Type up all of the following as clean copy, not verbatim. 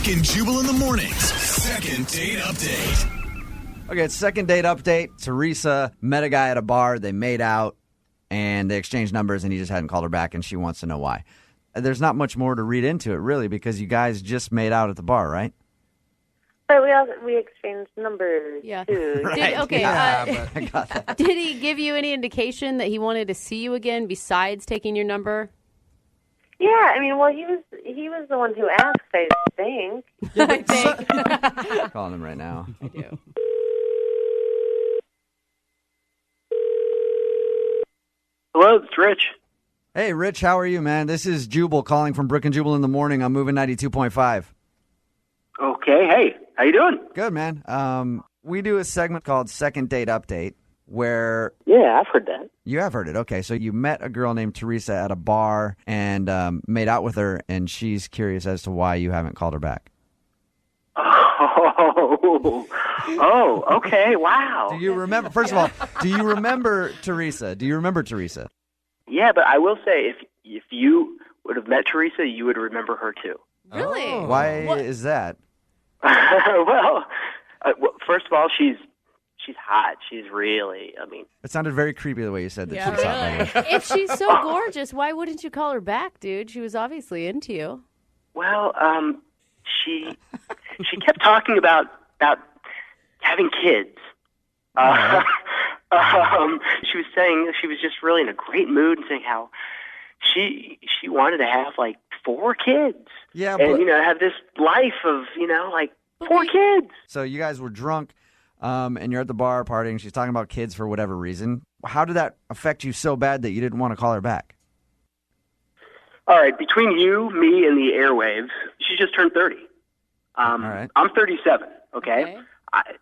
Brooke and Jubal in the mornings. Second date update. Okay, it's second date update. Teresa met a guy at a bar. They made out, and they exchanged numbers, and he just hadn't called her back, and she wants to know why. There's not much more to read into it, really, because you guys just made out at the bar, right? But we exchanged numbers, too. Right. I got that. Did he give you any indication that he wanted to see you again besides taking your number? Yeah, I mean, well, he was the one who asked, I think. I'm calling him right now. I do. Hello, it's Rich. Hey, Rich, how are you, man? This is Jubal calling from Brooke and Jubal in the morning. I'm moving 92.5. Okay, hey, how you doing? Good, man. We do a segment called Second Date Update where... Yeah, I've heard that. You have heard it. Okay, so you met a girl named Teresa at a bar and made out with her, and she's curious as to why you haven't called her back. Oh, okay, wow. Do you remember, first of all, do you remember Teresa? Yeah, but I will say, if you would have met Teresa, you would remember her too. Really? Oh, why is that? well, first of all, she's hot. She's really, I mean... It sounded very creepy the way you said that Yeah, she's hot. by the way. If she's so gorgeous, why wouldn't you call her back, dude? She was obviously into you. Well, she kept talking about having kids. She was saying she was just really in a great mood and saying how she wanted to have like 4 kids. Yeah, and but... have this life of like 4 kids. So you guys were drunk, and you're at the bar partying. She's talking about kids for whatever reason. How did that affect you so bad that you didn't want to call her back? All right, between you, me, and the airwaves, she just turned 30. All right. I'm 37. Okay.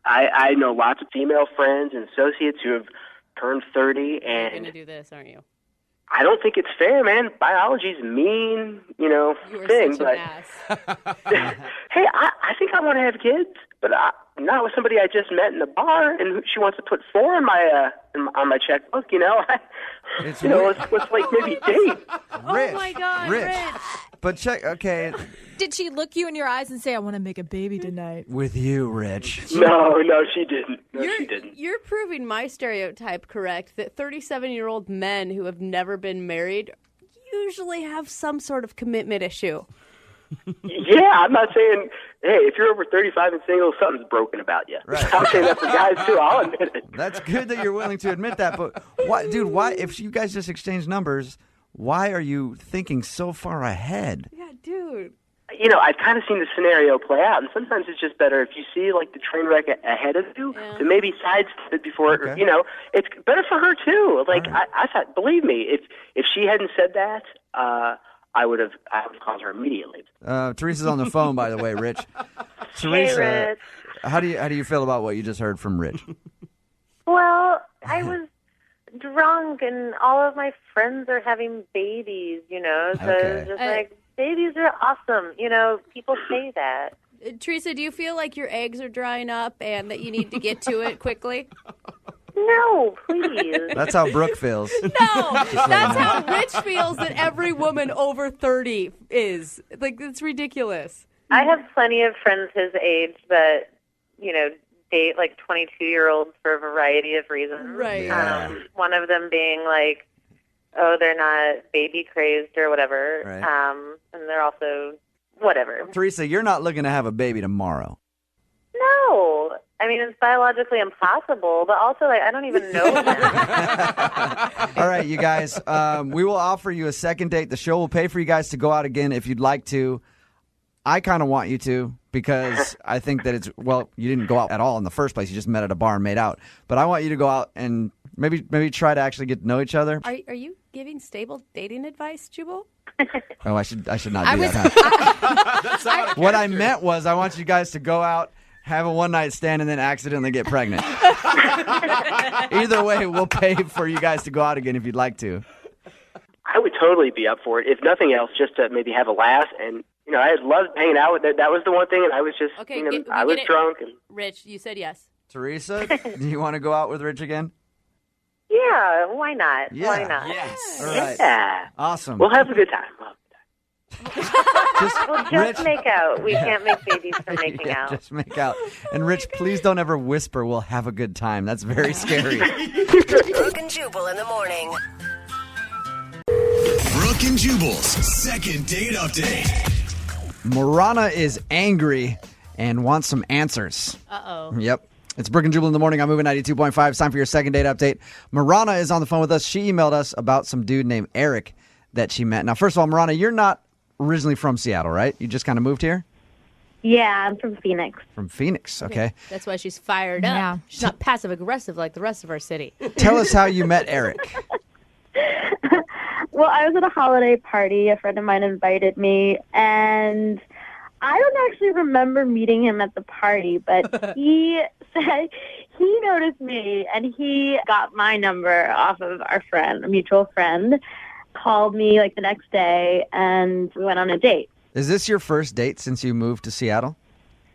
I know lots of female friends and associates who have turned 30, You're and going to do this, aren't you? I don't think it's fair, man. Biology's a mean, You are thing. such But an ass. hey, I think I want to have kids, but not with somebody I just met in a bar, and she wants to put 4 on my checkbook. It's let's like maybe date. Rich, Oh, my God, Rich. Rich. But check, okay, Did she look you in your eyes and say, I want to make a baby tonight? with you, Rich. No, she didn't. No, she didn't. You're proving my stereotype correct, that 37-year-old men who have never been married usually have some sort of commitment issue. Yeah, I'm not saying, hey, if you're over 35 and single, something's broken about you. Right. I'm saying that for guys, too. I'll admit it. That's good that you're willing to admit that, but why, if you guys just exchanged numbers, why are you thinking so far ahead? Yeah, dude. I've kind of seen the scenario play out, and sometimes it's just better if you see, like, the train wreck ahead of you to maybe sidestep it before, Okay. it's better for her, too. Like, All right. I thought, believe me, if she hadn't said that, I would have called her immediately. Teresa's on the phone, by the way, Rich. Hey, Rich. how do you feel about what you just heard from Rich? Well, I was drunk, and all of my friends are having babies, so Okay. it's just like, babies are awesome. People say that. Teresa, do you feel like your eggs are drying up and that you need to get to it quickly? No, please. That's how Brooke feels. No, that's how Rich feels that every woman over 30 is. Like, it's ridiculous. I have plenty of friends his age that, date like 22-year-olds for a variety of reasons. Right. Yeah. One of them being like, oh, they're not baby crazed or whatever. Right. And they're also whatever. Teresa, you're not looking to have a baby tomorrow. No. I mean, it's biologically impossible, but also, I don't even know them. All right, you guys, we will offer you a second date. The show will pay for you guys to go out again if you'd like to. I kind of want you to because I think that you didn't go out at all in the first place. You just met at a bar and made out. But I want you to go out and maybe try to actually get to know each other. Are you giving stable dating advice, Jubal? Oh, I should not do that. Huh? What I meant was I want you guys to go out, have a one-night stand, and then accidentally get pregnant. Either way, we'll pay for you guys to go out again if you'd like to. I would totally be up for it, if nothing else, just to maybe have a laugh. And, I loved hanging out with her. That was the one thing, and I was just, Okay, I was drunk. And Rich, you said yes. Teresa, do you want to go out with Rich again? Yeah, why not? Yeah. Why not? All right. Yeah. Awesome. We'll have a good time. Just make out. We can't make babies for making out. Just make out. And Rich, please don't ever whisper, we'll have a good time. That's very scary. Brooke and Jubal in the morning. Brooke and Jubal's second date update. Marana is angry and wants some answers. Uh-oh. Yep. It's Brooke and Jubal in the morning. I'm moving 92.5. It's time for your second date update. Marana is on the phone with us. She emailed us about some dude named Eric that she met. Now, first of all, Marana, you're not originally from Seattle, right? You just kind of moved here? Yeah, I'm from Phoenix. From Phoenix, okay. That's why she's fired up. Yeah. She's not passive-aggressive like the rest of our city. Tell us how you met Eric. Well, I was at a holiday party. A friend of mine invited me, and I don't actually remember meeting him at the party, but he said he noticed me, and he got my number off of our friend, a mutual friend, called me like the next day, and we went on a date. Is this your first date since you moved to Seattle?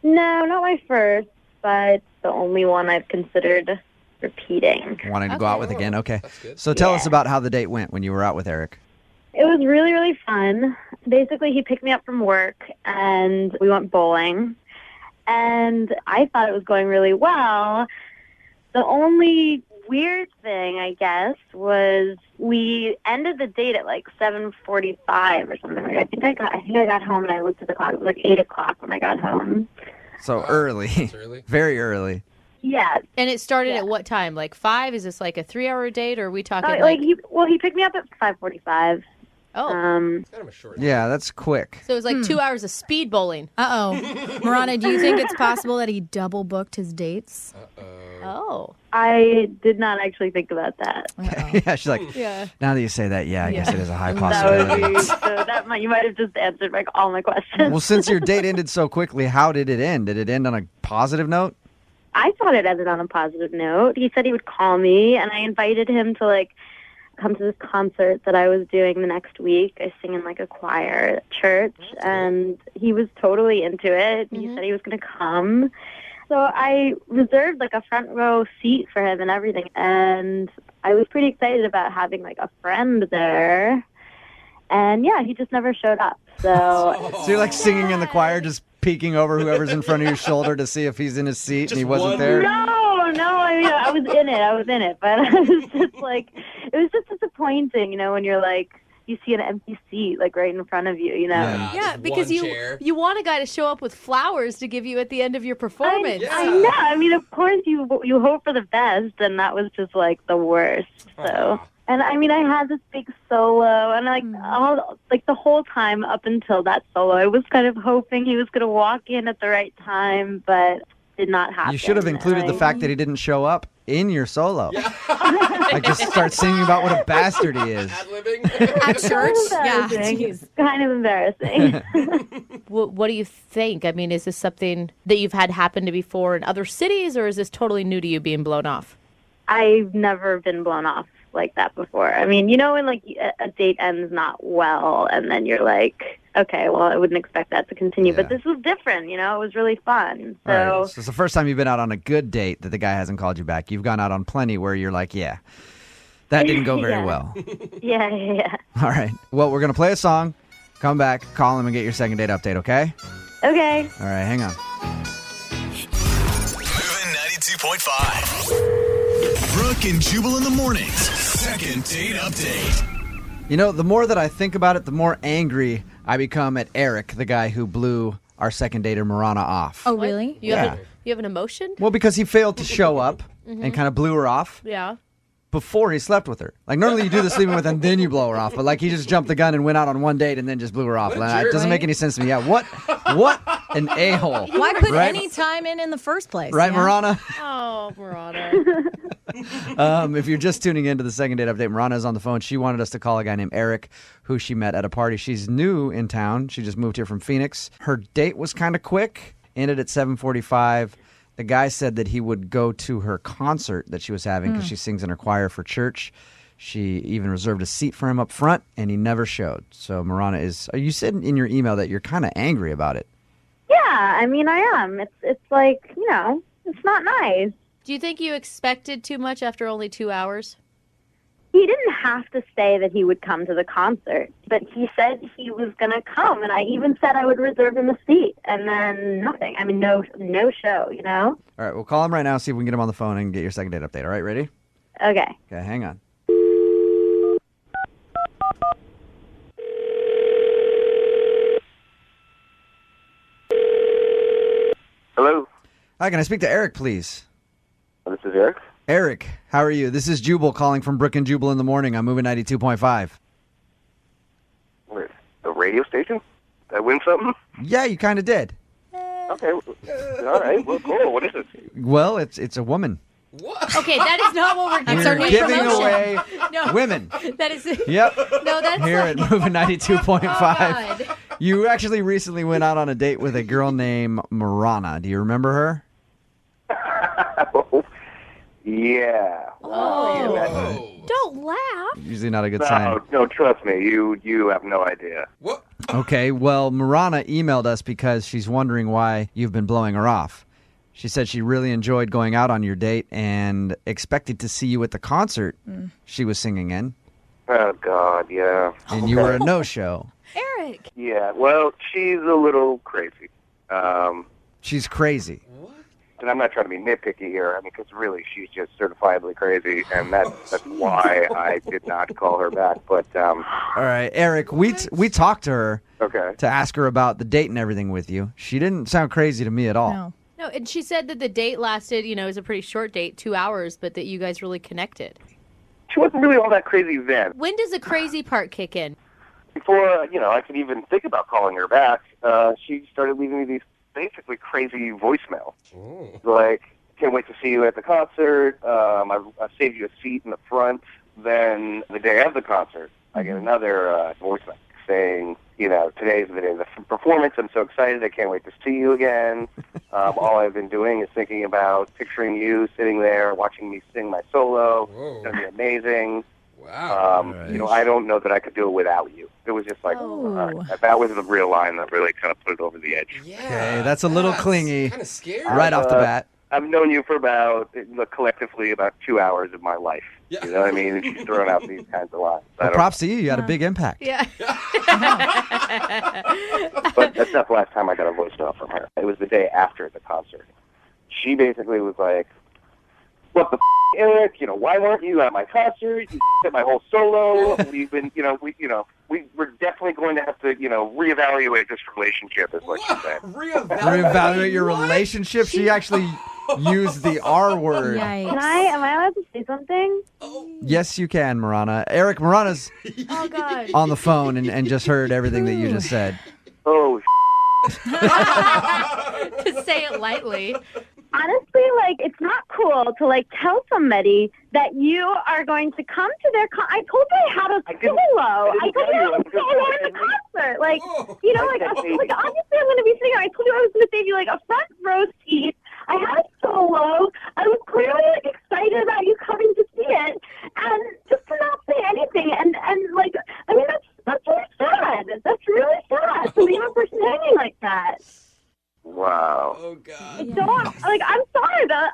No, not my first, but the only one I've considered repeating. Wanting to go out with again? Okay. That's good. So tell Yeah. us about how the date went when you were out with Eric. It was really, really fun. Basically, he picked me up from work, and we went bowling. And I thought it was going really well. The only weird thing, I guess, was we ended the date at like 7:45 or something. I think I got home, and I looked at the clock. It was like 8 o'clock when I got home. So early. That's early. Very early. Yeah. And it started at what time? Like 5? Is this like a 3-hour date, or are we talking He picked me up at 5:45. Oh. It's kind of a short. Yeah, that's quick. So it was like 2 hours of speed bowling. Uh-oh. Marana, do you think it's possible that he double booked his dates? Oh. I did not actually think about that. Yeah, she's like, Yeah. now that you say that, yeah, I guess it is a high That possibility. would be, so that might, you might have just answered like all my questions. Well, since your date ended so quickly, how did it end? Did it end on a positive note? I thought it ended on a positive note. He said he would call me, and I invited him to like come to this concert that I was doing the next week. I sing in like a choir at church, and he was totally into it. He said he was going to come. So I reserved like a front row seat for him and everything, and I was pretty excited about having like a friend there. And yeah, he just never showed up. So So you're like singing in the choir, just peeking over whoever's in front of your shoulder to see if he's in his seat and he wasn't there? No, I mean, I was in it, but I was just like, it was just disappointing, you know, when you're like, you see an empty seat like right in front of you, you know. Yeah, just because one chair. you want a guy to show up with flowers to give you at the end of your performance. I know. I mean, of course you hope for the best, and that was just like the worst. So, and I mean, I had this big solo, and like the whole time up until that solo, I was kind of hoping he was going to walk in at the right time, but did not happen. You should have included the fact that he didn't show up in your solo. Like just start singing about what a bastard he is. Ad-libbing. At church? Yeah. Embarrassing. Jeez. It's kind of embarrassing. What do you think? I mean, is this something that you've had happen to before in other cities, or is this totally new to you being blown off? I've never been blown off like that before. I mean, you know, when like a date ends not well, and then you're like, okay, well, I wouldn't expect that to continue. Yeah. But this was different, you know, it was really fun. So, All right. So it's the first time you've been out on a good date that the guy hasn't called you back. You've gone out on plenty where you're like, yeah, that didn't go very Yeah. well. yeah. All right. Well, we're going to play a song, come back, call him, and get your second date update, okay? Okay. All right, hang on. Moving 92.5. Brooke and Jubal in the mornings. Second date update. You know, the more that I think about it, the more angry I become at Eric, the guy who blew our second dater, Marana, off. Oh, really? You have an emotion? Well, because he failed to show up and kind of blew her off Yeah. before he slept with her. Like, normally you do the sleeping with and then you blow her off, but like he just jumped the gun and went out on one date and then just blew her off. What a Like, it jerk. doesn't make any sense to me. Yeah, what an a-hole. Why put Right? any time in the first place? Right, yeah? Marana? Oh, Marana. If you're just tuning into the second date update, Marana is on the phone. She wanted us to call a guy named Eric, who she met at a party. She's new in town. She just moved here from Phoenix. Her date was kind of quick, ended at 7:45. The guy said that he would go to her concert that she was having because she sings in her choir for church. She even reserved a seat for him up front, and he never showed. So Marana is... You said in your email that you're kind of angry about it. Yeah, I mean, I am. It's like, you know, it's not nice. Do you think you expected too much after only 2 hours? he didn't have to say that he would come to the concert, but he said he was going to come, and I even said I would reserve him a seat, and then nothing. I mean, no show, you know? All right, we'll call him right now, see if we can get him on the phone and get your second date update. All right, ready? Okay. Okay, hang on. Hello? Hi, can I speak to Eric, please? This is Eric. Eric, how are you? This is Jubal calling from Brooke and Jubal in the morning. I'm moving 92.5. Wait, a radio station? Did I win something? Yeah, you kind of did. Okay. All right. Well, cool. What is it? Well, it's a woman. Okay, that is not what we're That's We're our new giving promotion. away No. women. That is Yep. no. That's Here like, at Moving 92.5. God. You actually recently went out on a date with a girl named Marana. Do you remember her? Yeah. Oh, don't laugh. Usually not a good sign. No, trust me. You have no idea. Okay, well, Marana emailed us because she's wondering why you've been blowing her off. She said she really enjoyed going out on your date and expected to see you at the concert she was singing in, Oh, God, yeah. and you were a no-show. Eric. Yeah, well, she's a little crazy. She's crazy. And I'm not trying to be nitpicky here. I mean, because really, she's just certifiably crazy, and that's why I did not call her back. But, All right, Eric, we talked to her okay. to ask her about the date and everything with you. She didn't sound crazy to me at all. No. No, and she said that the date lasted, it was a pretty short date, 2 hours, but that you guys really connected. She wasn't really all that crazy then. When does the crazy part kick in? Before, I could even think about calling her back, she started leaving me these basically crazy voicemail. Like, can't wait to see you at the concert. I saved you a seat in the front. Then the day of the concert, I get another voicemail saying, today's the day of the performance. I'm so excited. I can't wait to see you again. All I've been doing is thinking about picturing you sitting there watching me sing my solo. It's going to be amazing. Wow. I don't know that I could do it without you. It was just like, that was the real line that really kind of put it over the edge. Yeah. Okay, that's a little clingy. Kind of scary. Right off the bat. I've known you for collectively about 2 hours of my life. Yeah. You know what I mean? And she's throwing out these kinds of lines. Well, props to you. You had a big impact. Yeah. But that's not the last time I got a voicemail from her. It was the day after the concert. She basically was like, what the Eric, why weren't you at my concert? You at my whole solo. We've been, we're definitely going to have to, reevaluate this relationship is what she said. Reevaluate your relationship? She actually used the R word. Yikes. Am I allowed to say something? Yes, you can, Marana. Eric, Marana's Oh, God. on the phone and just heard everything that you just said. Oh, To say it lightly. Honestly, it's not cool to, tell somebody that you are going to come to their I told you I had a solo. I told you I had a solo at the concert. Obviously I'm going to be singing. I told you I was going to save you, a front row seat. I had a solo. I was clearly, excited about you coming to see it. And just to not say anything. That's really sad. That's really sad to leave a person hanging like that. wow. Oh, God. I'm sorry, but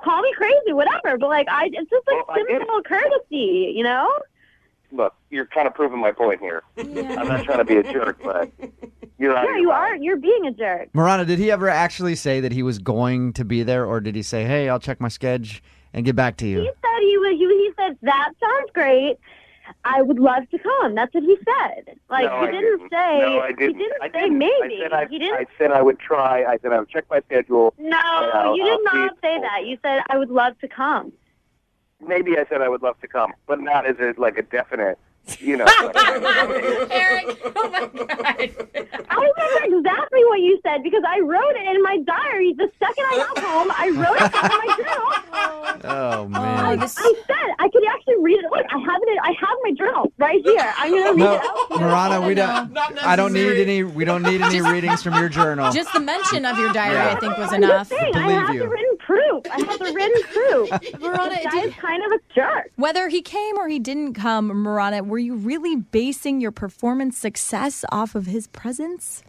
call me crazy, whatever. But it's just simple courtesy, Look, you're kind of proving my point here. Yeah. I'm not trying to be a jerk, but you're out of Yeah, your you mind. are. You're being a jerk. Marana, did he ever actually say that he was going to be there, or did he say, hey, I'll check my schedule and get back to you? He said he said that sounds great. I would love to come. That's what he said. No, I didn't. Say. No, I didn't. He didn't I say didn't. maybe. I said I would try. I said I would check my schedule. No, you did I'll not say that. You said I would love to come. Maybe I said I would love to come, but not as a definite, Eric, oh, my God. I remember exactly what you said because I wrote it in my diary. The second I got home, I wrote it down in my journal. Oh, man. I said I could actually read it. Look, I have my journal right here. I'm gonna read it out. Marana, we don't. I don't need any. We don't need any readings from your journal. Just the mention of your diary, Yeah. I think, was I'm enough. just saying, I Believe have you. the written proof. Marana, This guy's kind of a jerk. Whether he came or he didn't come, Marana, were you really basing your performance success off of his presence?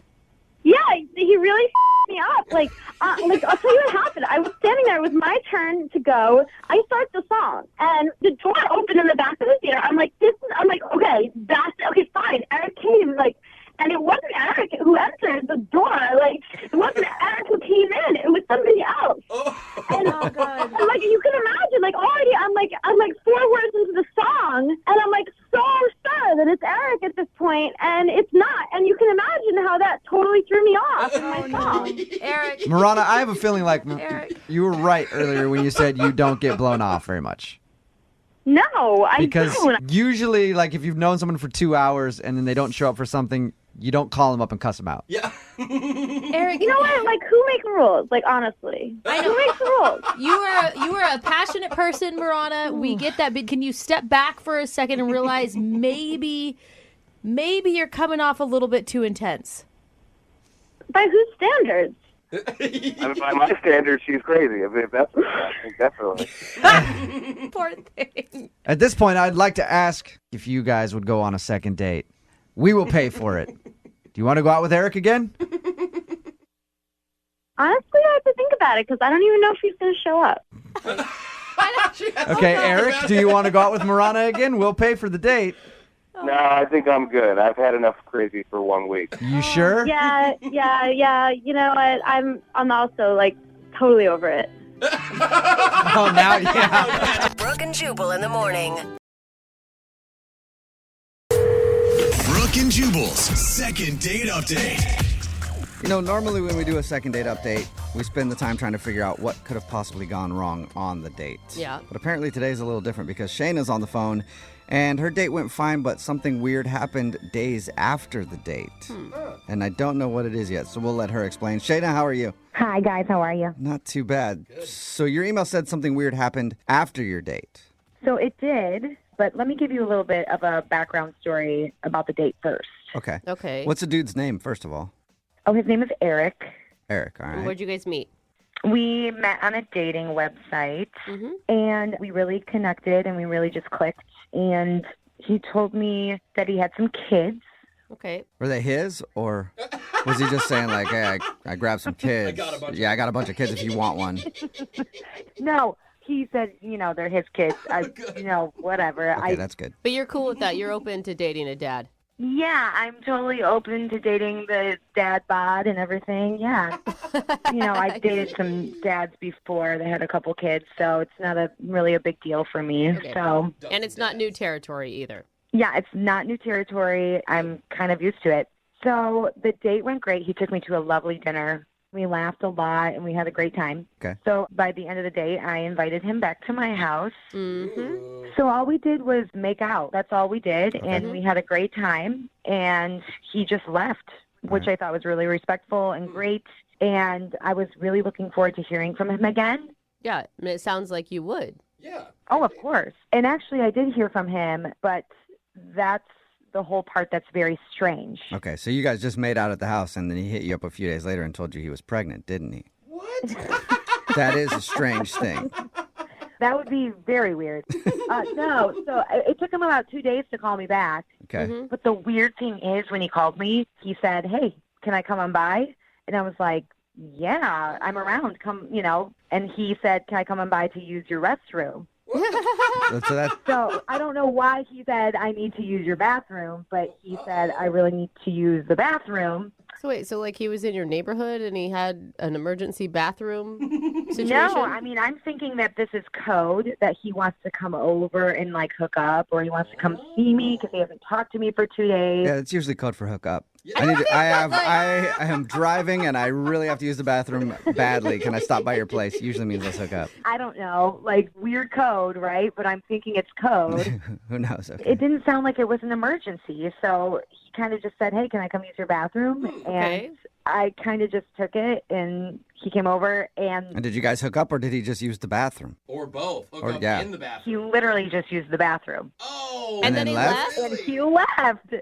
Yeah, he really me me up. Like I'll tell you what happened. I was standing there. It was my turn to go. I start the song, and the door opened in the back of the theater. I'm like, okay, fine. Eric came, like, and it wasn't Eric who entered the door. Like, it wasn't Eric who came in. It was somebody else. And, Oh, God. and like, you can imagine, like, already I'm like 4 words into the song, and I'm like so sure that it's Eric at this point, and it's not. And you can imagine how that totally threw me off in my song. Eric. Marana, I have a feeling like Eric. you were right earlier when you said you don't get blown off very much. No, I Because don't. usually, like, if you've known someone for 2 hours and then they don't show up for something, you don't call them up and cuss them out. Yeah. Eric, You know what? Like, who makes the rules? Like, honestly, who makes the rules? You are a passionate person, Marana. We get that, but can you step back for a second and realize maybe you're coming off a little bit too intense? By whose standards? I mean, by my standards, she's crazy. I mean, that's definitely. Poor thing. At this point, I'd like to ask if you guys would go on a second date. We will pay for it. Do you want to go out with Eric again? Honestly, I have to think about it because I don't even know if he's going to show up. Okay, Eric, do you want to go out with Marana again? We'll pay for the date. No, I think I'm good. I've had enough crazy for 1 week. You sure? Yeah. You know what? I'm also like totally over it. Oh, now, yeah. Brooke and Jubal in the morning. Brooke and Jubal's second date update. You know, normally when we do a second date update, we spend the time trying to figure out what could have possibly gone wrong on the date. Yeah. But apparently today's a little different because Shayna's on the phone, and her date went fine, but something weird happened days after the date. And I don't know what it is yet, so we'll let her explain. Shayna, how are you? Hi, guys. How are you? Not too bad. So your email said something weird happened after your date. So it did, but let me give you a little bit of a background story about the date first. Okay. Okay. What's the dude's name, first of all? Oh, his name is Eric. Eric, all right. Where'd you guys meet? We met on a dating website, and we really connected, and we really just clicked. And he told me that he had some kids. Okay. Were they his, or was he just saying, like, hey, I grabbed some kids? I got a bunch of kids if you want one. No, he said, they're his kids. Whatever. Okay, that's good. But you're cool with that. You're open to dating a dad. Yeah, I'm totally open to dating the dad bod and everything. Yeah. I've dated some dads before. They had a couple kids, so it's not really a big deal for me. Okay. So. And it's not new territory either. Yeah, it's not new territory. I'm kind of used to it. So the date went great. He took me to a lovely dinner. We laughed a lot, and we had a great time. Okay. So by the end of the day, I invited him back to my house. Mm-hmm. So all we did was make out. That's all we did, and we had a great time. And he just left, which I thought was really respectful and great. And I was really looking forward to hearing from him again. Yeah, and it sounds like you would. Yeah. Oh, of course. And actually, I did hear from him, but that's the whole part that's very strange. Okay, so you guys just made out at the house, and then he hit you up a few days later and told you he was pregnant, didn't he? What? That is a strange thing. That would be very weird. No, so it took him about 2 days to call me back. Okay. But the weird thing is when he called me, he said, hey, can I come on by? And I was like, yeah, I'm around. Come, And he said, can I come on by to use your restroom? So I don't know why he said I need to use your bathroom, but he said I really need to use the bathroom. So wait, so like he was in your neighborhood and he had an emergency bathroom situation? No, I mean, I'm thinking that this is code, that he wants to come over and like hook up, or he wants to come see me because he hasn't talked to me for 2 days. Yeah, it's usually code for hook up. I am driving and I really have to use the bathroom badly. Can I stop by your place? Usually means let's hook up. I don't know, like weird code, right? But I'm thinking it's code. Who knows? Okay. It didn't sound like it was an emergency, so he kind of just said, hey, can I come use your bathroom? And I kind of just took it, and he came over, And did you guys hook up, or did he just use the bathroom? Or both. Hook Or- up yeah. in the bathroom. he literally just used the bathroom. Oh. And then he left? And he left.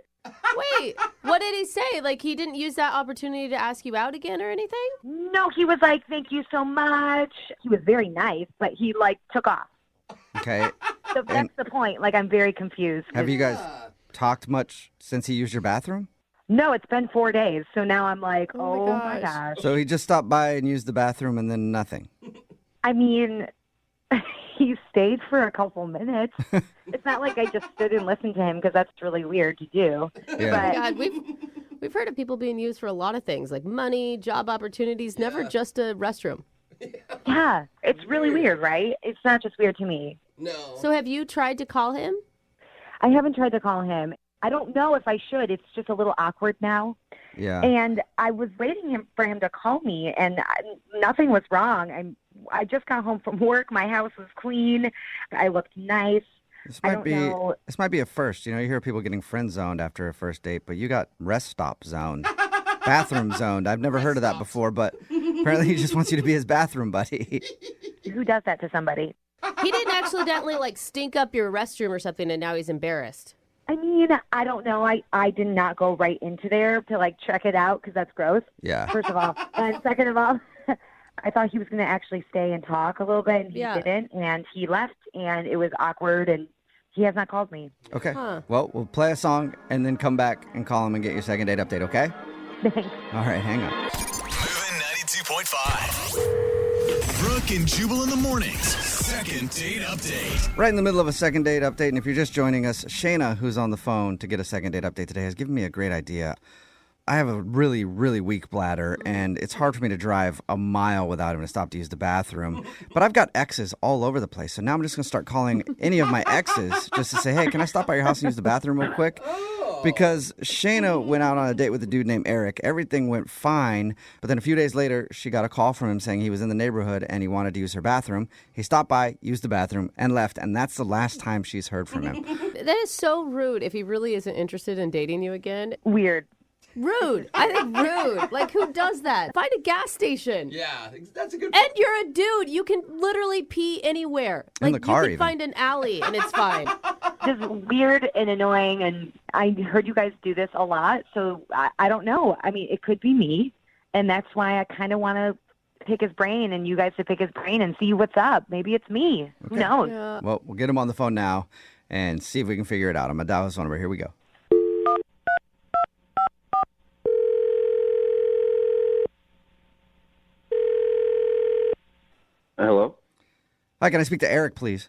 Wait, what did he say? Like he didn't use that opportunity to ask you out again or anything? No, he was like, thank you so much. He was very nice, but he like took off. Okay. So that's the point. Like, I'm very confused. Have you guys talked much since he used your bathroom? No, it's been 4 days. So now I'm like, Oh my my gosh. So he just stopped by and used the bathroom and then nothing. I mean, he stayed for a couple minutes. It's not like I just stood and listened to him because that's really weird to do. Yeah. God, we've heard of people being used for a lot of things, like money, job opportunities, never just a restroom. Yeah, it's really weird, right? It's not just weird to me. No. So have you tried to call him? I haven't tried to call him. I don't know if I should. It's just a little awkward now. Yeah. And I was waiting for him to call me, and nothing was wrong. I just got home from work. My house was clean. I looked nice. This I might don't be know. this might be a first. You hear people getting friend zoned after a first date, but you got rest stop zoned, bathroom zoned. I've never heard of that before, but apparently he just wants you to be his bathroom buddy. Who does that to somebody? He didn't accidentally stink up your restroom or something, and now he's embarrassed. I mean, I don't know. I did not go right into there to check it out because that's gross. Yeah. First of all, and second of all, I thought he was going to actually stay and talk a little bit, and he didn't. And he left, and it was awkward, and he has not called me. Okay. Huh. Well, we'll play a song and then come back and call him and get your second date update. Okay. Thanks. All right. Hang on. Moving 92.5. Brooke and Jubal in the mornings. Second date update. Right in the middle of a second date update, and if you're just joining us, Shayna, who's on the phone to get a second date update today, has given me a great idea. I have a really, really weak bladder, and it's hard for me to drive a mile without having to stop to use the bathroom. But I've got exes all over the place, so now I'm just going to start calling any of my exes just to say, hey, can I stop by your house and use the bathroom real quick? Because Shayna went out on a date with a dude named Eric. Everything went fine, but then a few days later, she got a call from him saying he was in the neighborhood and he wanted to use her bathroom. He stopped by, used the bathroom, and left, and that's the last time she's heard from him. That is so rude if he really isn't interested in dating you again. Weird. Rude. I think rude. Who does that? Find a gas station. Yeah, that's a good And you're a dude. You can literally pee anywhere. In the car, you can even. find an alley and it's fine. Just weird and annoying, and I heard you guys do this a lot, so I don't know. I mean, it could be me, and that's why I kind of want to pick his brain and you guys to pick his brain and see what's up. Maybe it's me. Who knows? Yeah. Well, we'll get him on the phone now and see if we can figure it out. I'm going to dial his phone number. Here we go. Hello. Hi, can I speak to Eric, please?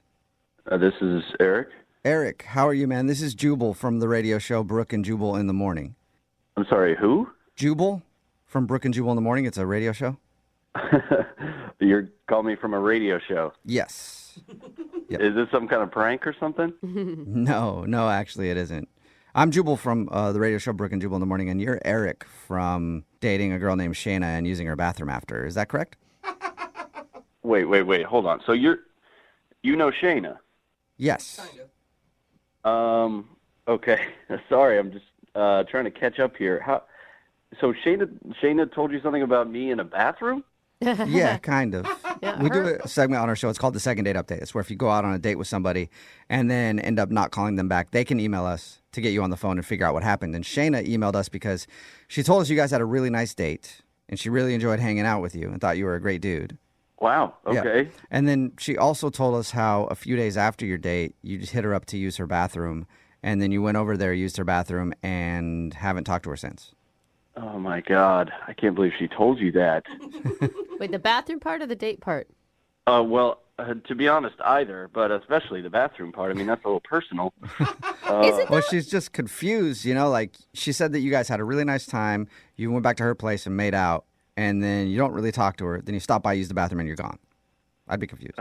This is Eric. Eric, how are you, man? This is Jubal from the radio show Brooke and Jubal in the Morning. I'm sorry, who? Jubal from Brooke and Jubal in the Morning. It's a radio show. You're calling me from a radio show. Yes. Yep. Is this some kind of prank or something? No, actually it isn't. I'm Jubal from the radio show Brooke and Jubal in the Morning, and you're Eric from dating a girl named Shayna and using her bathroom after. Is that correct? Wait, hold on. So you know Shayna? Yes. Okay. Sorry, I'm just trying to catch up here. So Shayna told you something about me in a bathroom? Yeah, kind of. Yeah, We do a segment on our show. It's called the Second Date Update. It's where if you go out on a date with somebody and then end up not calling them back, they can email us to get you on the phone and figure out what happened. And Shayna emailed us because she told us you guys had a really nice date and she really enjoyed hanging out with you and thought you were a great dude. Wow, okay. Yeah. And then she also told us how a few days after your date, you just hit her up to use her bathroom, and then you went over there, used her bathroom, and haven't talked to her since. Oh, my God. I can't believe she told you that. Wait, the bathroom part or the date part? Well, to be honest, either, but especially the bathroom part. I mean, that's a little personal. Well, she's just confused, she said that you guys had a really nice time, you went back to her place and made out, and then you don't really talk to her, then you stop by, use the bathroom, and you're gone. I'd be confused.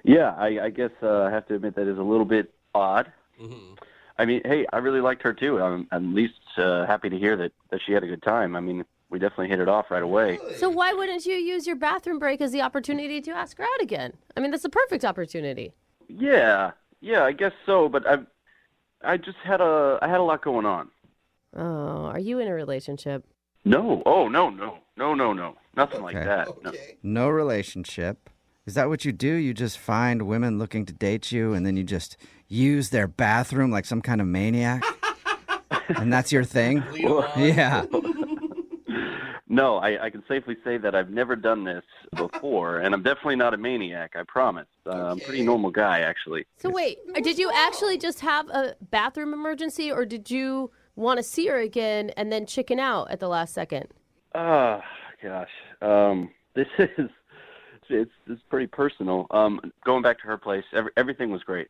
Yeah, I guess I have to admit that is a little bit odd. Mm-hmm. I mean, hey, I really liked her too. I'm at least happy to hear that she had a good time. I mean, we definitely hit it off right away. So why wouldn't you use your bathroom break as the opportunity to ask her out again? I mean, that's the perfect opportunity. Yeah, I guess so. But I just had a lot going on. Oh, are you in a relationship? No. Oh, no. Nothing like that. No. No relationship. Is that what you do? You just find women looking to date you, and then you just use their bathroom like some kind of maniac? And that's your thing? Yeah. No, I can safely say that I've never done this before, and I'm definitely not a maniac, I promise. I'm a pretty normal guy, actually. So wait, did you actually just have a bathroom emergency, or did you want to see her again and then chicken out at the last second? Oh, gosh. This is it's pretty personal. Going back to her place, everything was great.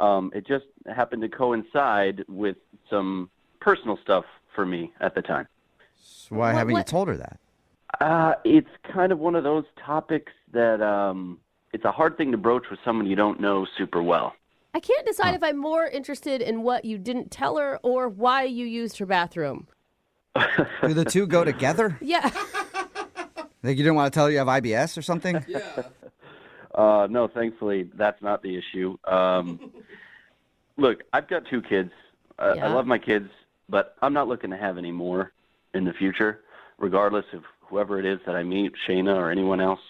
It just happened to coincide with some personal stuff for me at the time. So why haven't you told her that? It's kind of one of those topics that it's a hard thing to broach with someone you don't know super well. I can't decide if I'm more interested in what you didn't tell her or why you used her bathroom. Do the two go together? Yeah. Like you didn't want to tell her you have IBS or something? Yeah. No, thankfully, that's not the issue. Look, I've got 2 kids. I love my kids, but I'm not looking to have any more in the future, regardless of whoever it is that I meet, Shayna or anyone else.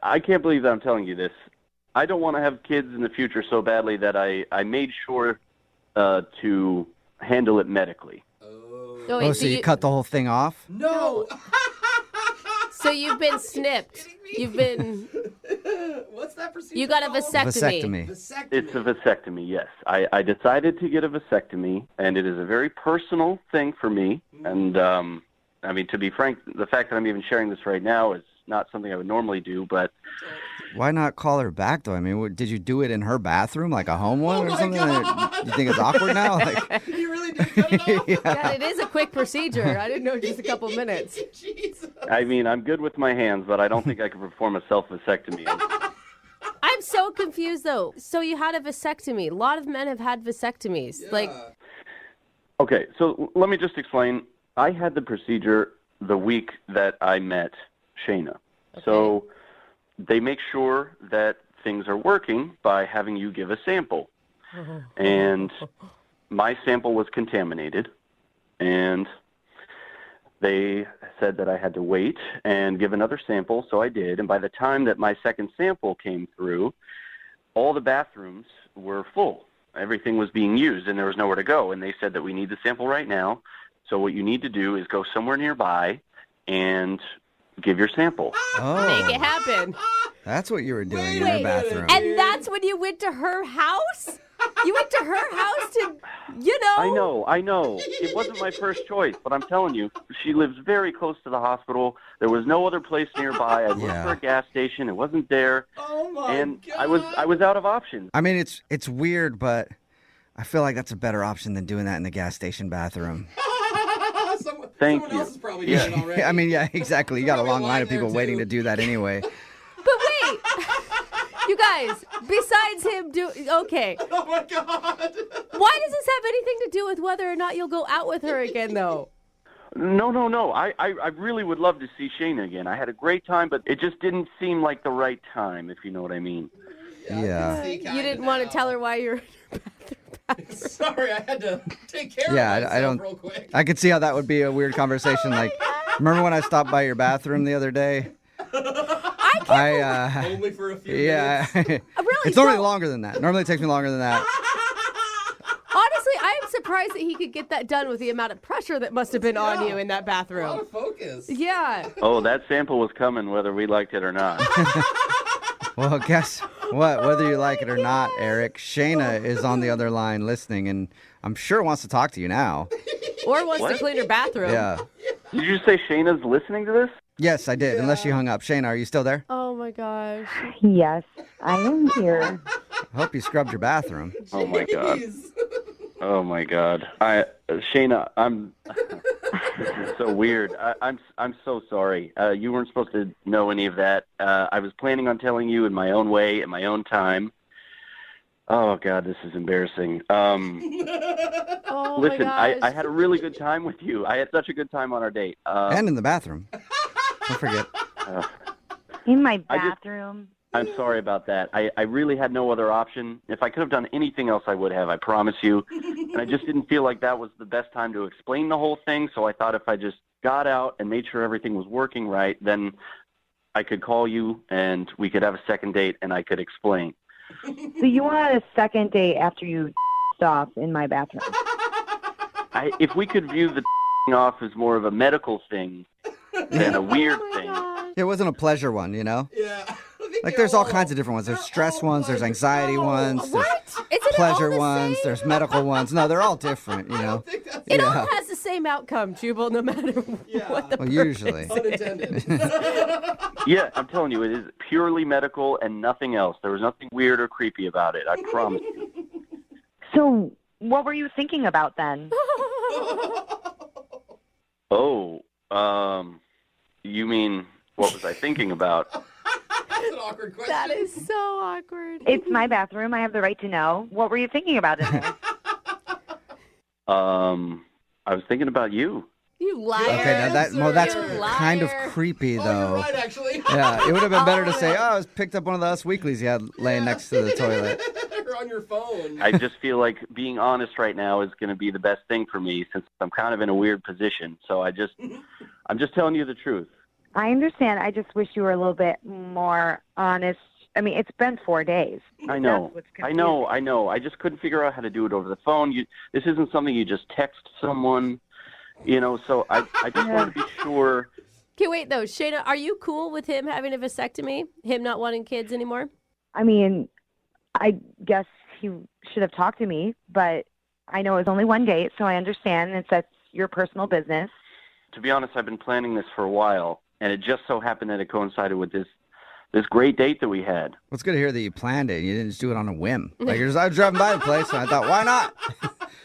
I can't believe that I'm telling you this. I don't want to have kids in the future so badly that I made sure to handle it medically. Oh, so you cut the whole thing off? No. So you've been snipped. You've been... What's that procedure You got a called? vasectomy. Vasectomy. It's a vasectomy, yes. I decided to get a vasectomy, and it is a very personal thing for me. And, I mean, to be frank, the fact that I'm even sharing this right now is not something I would normally do, but... Why not call her back, though? I mean, did you do it in her bathroom, like a home one or something? God. You think it's awkward now? Like, You really did cut it off? yeah. God, it is a quick procedure. I didn't know just a couple minutes. Jesus. I mean, I'm good with my hands, but I don't think I could perform a self-vasectomy. I'm so confused, though. So you had a vasectomy. A lot of men have had vasectomies. Yeah. Like, Okay, so let me just explain. I had the procedure the week that I met Shayna. So they make sure that things are working by having you give a sample. And my sample was contaminated, and they said that I had to wait and give another sample, so I did. And by the time that my second sample came through, all the bathrooms were full. Everything was being used, and there was nowhere to go. And they said that we need the sample right now, so what you need to do is go somewhere nearby and give your sample. make it happen. That's what you were doing in Wait her a bathroom. And that's when you went to her house? You went to her house to, I know. It wasn't my first choice, but I'm telling you, she lives very close to the hospital. There was no other place nearby. I looked for a gas station. It wasn't there. Oh, my And God. I was out of options. I mean, it's weird, but I feel like that's a better option than doing that in the gas station bathroom. Thank someone you. else is probably doing it already. I mean, yeah, exactly. You got a Probably long line of there, people waiting too. to do that anyway. But wait, you guys, besides him okay. Oh, my God. Why does this have anything to do with whether or not you'll go out with her again, though? No. I really would love to see Shayna again. I had a great time, but it just didn't seem like the right time, if you know what I mean. Yeah. You didn't want to tell her why you're in her bathroom. Sorry, I had to take care Yeah, of myself I don't. real quick. I could see how that would be a weird conversation. Like, remember when I stopped by your bathroom the other day? Only for a few minutes. Yeah. It's normally longer than that. Normally it takes me longer than that. Honestly, I am surprised that he could get that done with the amount of pressure that must have been on you in that A lot bathroom. of focus. Yeah. Oh, that sample was coming whether we liked it or not. Well, guess what? Whether you like it or not, Eric, Shayna is on the other line listening, and I'm sure wants to talk to you now. Or wants to clean her bathroom. Yeah. Did you say Shayna's listening to this? Yes, I did, unless you hung up. Shayna, are you still there? Oh, my gosh. Yes, I am here. I hope you scrubbed your bathroom. Oh, my God. Jeez. Oh my God, Shayna, this is so weird. I'm so sorry. You weren't supposed to know any of that. I was planning on telling you in my own way, at my own time. Oh God, this is embarrassing. Oh, Listen, my gosh. I had a really good time with you. I had such a good time on our date. And in the bathroom. Don't forget. In my bathroom. I'm sorry about that. I really had no other option. If I could have done anything else, I would have, I promise you. And I just didn't feel like that was the best time to explain the whole thing, so I thought if I just got out and made sure everything was working right, then I could call you and we could have a second date and I could explain. So you want a second date after you off in my bathroom? If we could view the off as more of a medical thing than a weird thing. It wasn't a pleasure one, you know? Yeah. Like, there's all kinds of different ones. There's stress ones, there's anxiety ones, there's pleasure ones, there's medical ones. No, they're all different, you know? It all has the same outcome, Jubal, no matter what the Well, usually. Unintended. Yeah, I'm telling you, it is purely medical and nothing else. There was nothing weird or creepy about it. I promise you. So, what were you thinking about then? Oh, you mean, what was I thinking about? That's an awkward question. That is so awkward. It's my bathroom. I have the right to know. What were you thinking about in there? I was thinking about you. You liar. Okay, now that's You kind of liar. creepy, Oh, though. you're right, actually. Yeah, it would have been better to say, oh, I was picked up one of the Us Weeklies you had laying next to the toilet. You're on your phone. I just feel like being honest right now is going to be the best thing for me since I'm kind of in a weird position. So I'm just telling you the truth. I understand. I just wish you were a little bit more honest. I mean, it's been 4 days. I know. That's what's I confusing. know. I just couldn't figure out how to do it over the phone. This isn't something you just text someone, you know, so I just want to be sure. Okay, wait, though. Shayna, are you cool with him having a vasectomy? Him not wanting kids anymore? I mean, I guess he should have talked to me, but I know it was only one date, so I understand. That's your personal business. To be honest, I've been planning this for a while, and it just so happened that it coincided with this great date that we had. Well, it's good to hear that you planned it. You didn't just do it on a whim. Like, I was driving by the place, and I thought, why not?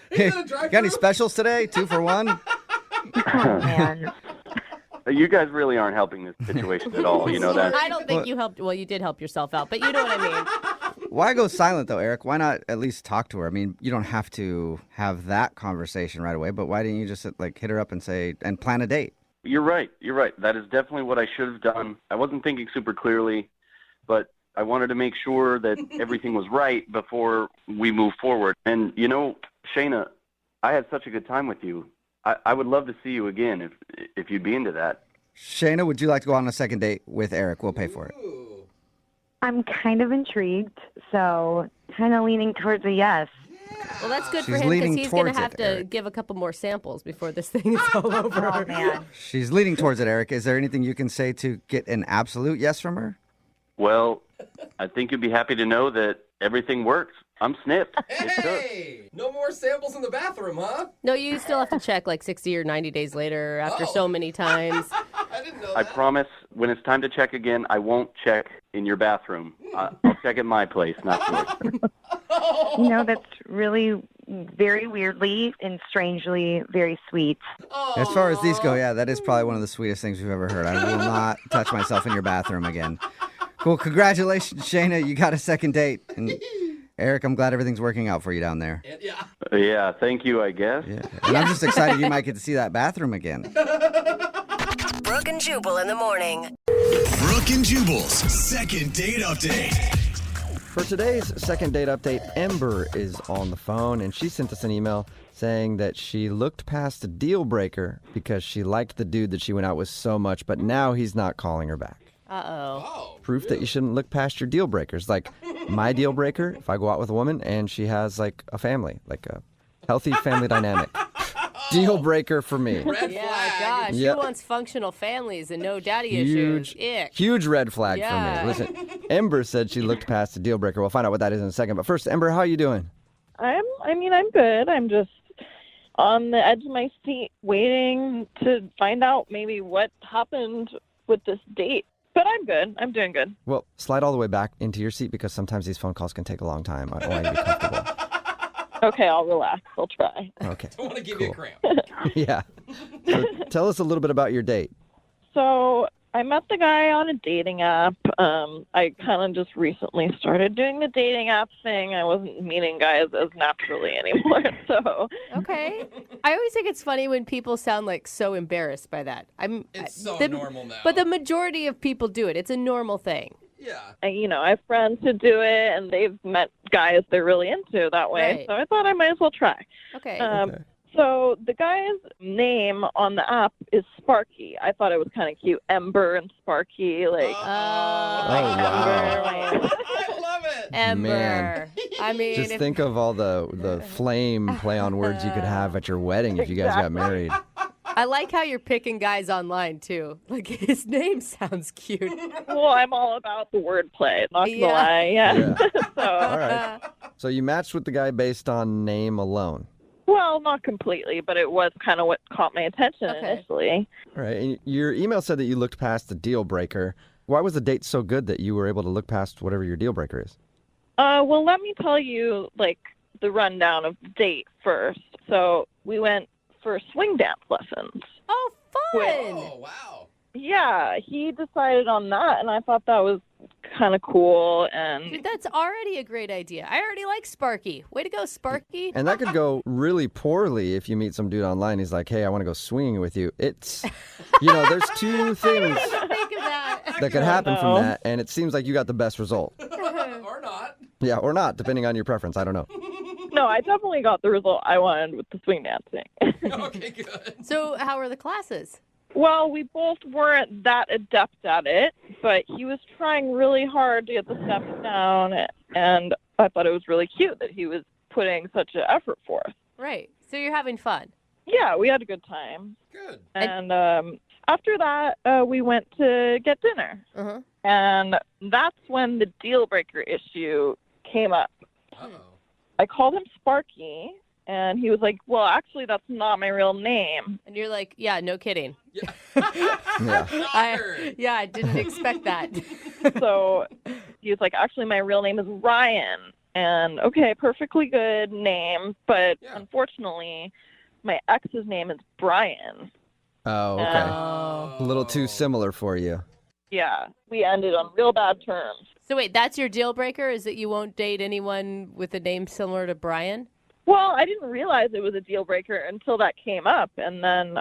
Hey, got any specials today? 2 for 1? Oh, man. You guys really aren't helping this situation at all. You know that. I don't think you helped. Well, you did help yourself out, but you know what I mean. Why go silent, though, Eric? Why not at least talk to her? I mean, you don't have to have that conversation right away, but why didn't you just, like, hit her up and say, and plan a date? You're right. That is definitely what I should have done. I wasn't thinking super clearly, but I wanted to make sure that everything was right before we move forward. And, you know, Shayna, I had such a good time with you. I would love to see you again if you'd be into that. Shayna, would you like to go on a second date with Eric? We'll pay for it. I'm kind of intrigued, so kind of leaning towards a yes. Well, that's good for She's him leaning because he's going to towards have it, to Eric. give a couple more samples before this thing is all over. Oh, man. She's leaning towards it, Eric. Is there anything you can say to get an absolute yes from her? Well, I think you'd be happy to know that everything worked. I'm snipped. Hey, no more samples in the bathroom, huh? No, you still have to check like 60 or 90 days later after so many times. I didn't know I that. promise when it's time to check again, I won't check in your bathroom. I'll check at my place, not yours. You know, that's really very weirdly and strangely very sweet. As far as these go, yeah, that is probably one of the sweetest things we've ever heard. I will not touch myself in your bathroom again. Cool. Congratulations, Shayna. You got a second date. And Eric, I'm glad everything's working out for you down there. Yeah. Yeah, thank you, I guess. Yeah. And I'm just excited you might get to see that bathroom again. Brooke and Jubal in the morning. Brooke and Jubal's second date update. For today's second date update, Ember is on the phone, and she sent us an email saying that she looked past a deal breaker because she liked the dude that she went out with so much, but now he's not calling her back. Uh-oh. Proof that you shouldn't look past your deal breakers. Like, my deal breaker, if I go out with a woman and she has, like, a family, like a healthy family dynamic. Deal breaker for me. Red Yeah, flag. gosh. Yep. She wants functional families and no daddy issues. Ick. Huge red flag Yeah. for me. Listen, Ember said she looked past the deal breaker. We'll find out what that is in a second. But first, Ember, how are you doing? I'm good. I'm just on the edge of my seat waiting to find out maybe what happened with this date. But I'm good. I'm doing good. Well, slide all the way back into your seat because sometimes these phone calls can take a long time. I want you to be comfortable. Okay, I'll relax. I'll try. Okay. I want to give you a cramp. Yeah. So tell us a little bit about your date. So I met the guy on a dating app. I kind of just recently started doing the dating app thing. I wasn't meeting guys as naturally anymore. So Okay. I always think it's funny when people sound like so embarrassed by that. It's so the- normal now. But the majority of people do it. It's a normal thing. Yeah. I have friends who do it, and they've met guys they're really into that way. Right. So I thought I might as well try. Okay. So the guy's name on the app is Sparky. I thought it was kind of cute. Ember and Sparky, like. Oh, wow. I love it. Ember. Man. I mean, Just if- think of all the flame play on words you could have at your wedding if you guys got married. I like how you're picking guys online, too. Like, his name sounds cute. Well, I'm all about the wordplay, not gonna lie. Yeah. So, All right. So you matched with the guy based on name alone. well, not completely, but it was kind of what caught my attention initially. All right. And your email said that you looked past the deal breaker. Why was the date so good that you were able to look past whatever your deal breaker is? Well, let me tell you, like, the rundown of the date first. So we went for swing dance lessons. Oh, fun! Oh, wow. Yeah, he decided on that, and I thought that was kind of cool. And Dude, that's already a great idea. I already like Sparky. Way to go, Sparky. And that could go really poorly if you meet some dude online. He's like, hey, I want to go swinging with you. It's, there's two things Think of that. that could happen from that, and it seems like you got the best result. Or not. Yeah, or not, depending on your preference. I don't know. no, I definitely got the result I wanted with the swing dancing. Okay, good. So, how were the classes? Well, we both weren't that adept at it, but he was trying really hard to get the steps down, and I thought it was really cute that he was putting such an effort forth. Right. So, you're having fun. Yeah, we had a good time. Good. And after that, we went to get dinner. Uh-huh. And that's when the deal breaker issue came up. Uh-oh. I called him Sparky, and he was like, well, actually, that's not my real name. And you're like, yeah, no kidding. Yeah. I didn't expect that. So he was like, actually, my real name is Ryan. And okay, perfectly good name, but unfortunately, my ex's name is Brian. Oh, okay. A little too similar for you. Yeah, we ended on real bad terms. So wait, that's your deal breaker? Is that you won't date anyone with a name similar to Brian? Well, I didn't realize it was a deal breaker until that came up. And then,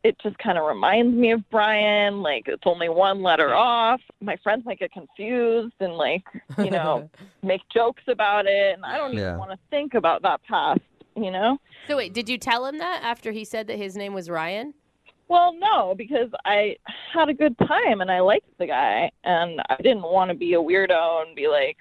it just kind of reminds me of Brian. Like, it's only one letter off. My friends might get confused and, make jokes about it. And I don't even want to think about that past, So wait, did you tell him that after he said that his name was Ryan? Well, no, because I had a good time and I liked the guy. And I didn't want to be a weirdo and be like,